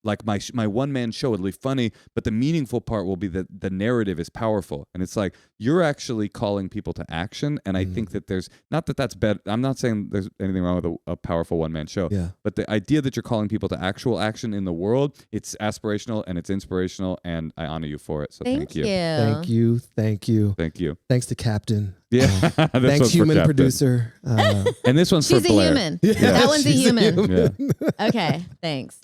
Like my one-man show, it'll be funny, but the meaningful part will be that the narrative is powerful. And it's like, you're actually calling people to action. And I think that there's, not that that's bad. I'm not saying there's anything wrong with a powerful one-man show. Yeah. But the idea that you're calling people to actual action in the world, it's aspirational and it's inspirational. And I honor you for it. So thank you. Thank you. Thank you. Thank you. Thanks to Captain. Yeah. This Thanks, one's for human Captain. producer. And this one's She's for a Blair. human. Yeah, That one's a she's a human. human. Yeah. Okay, thanks.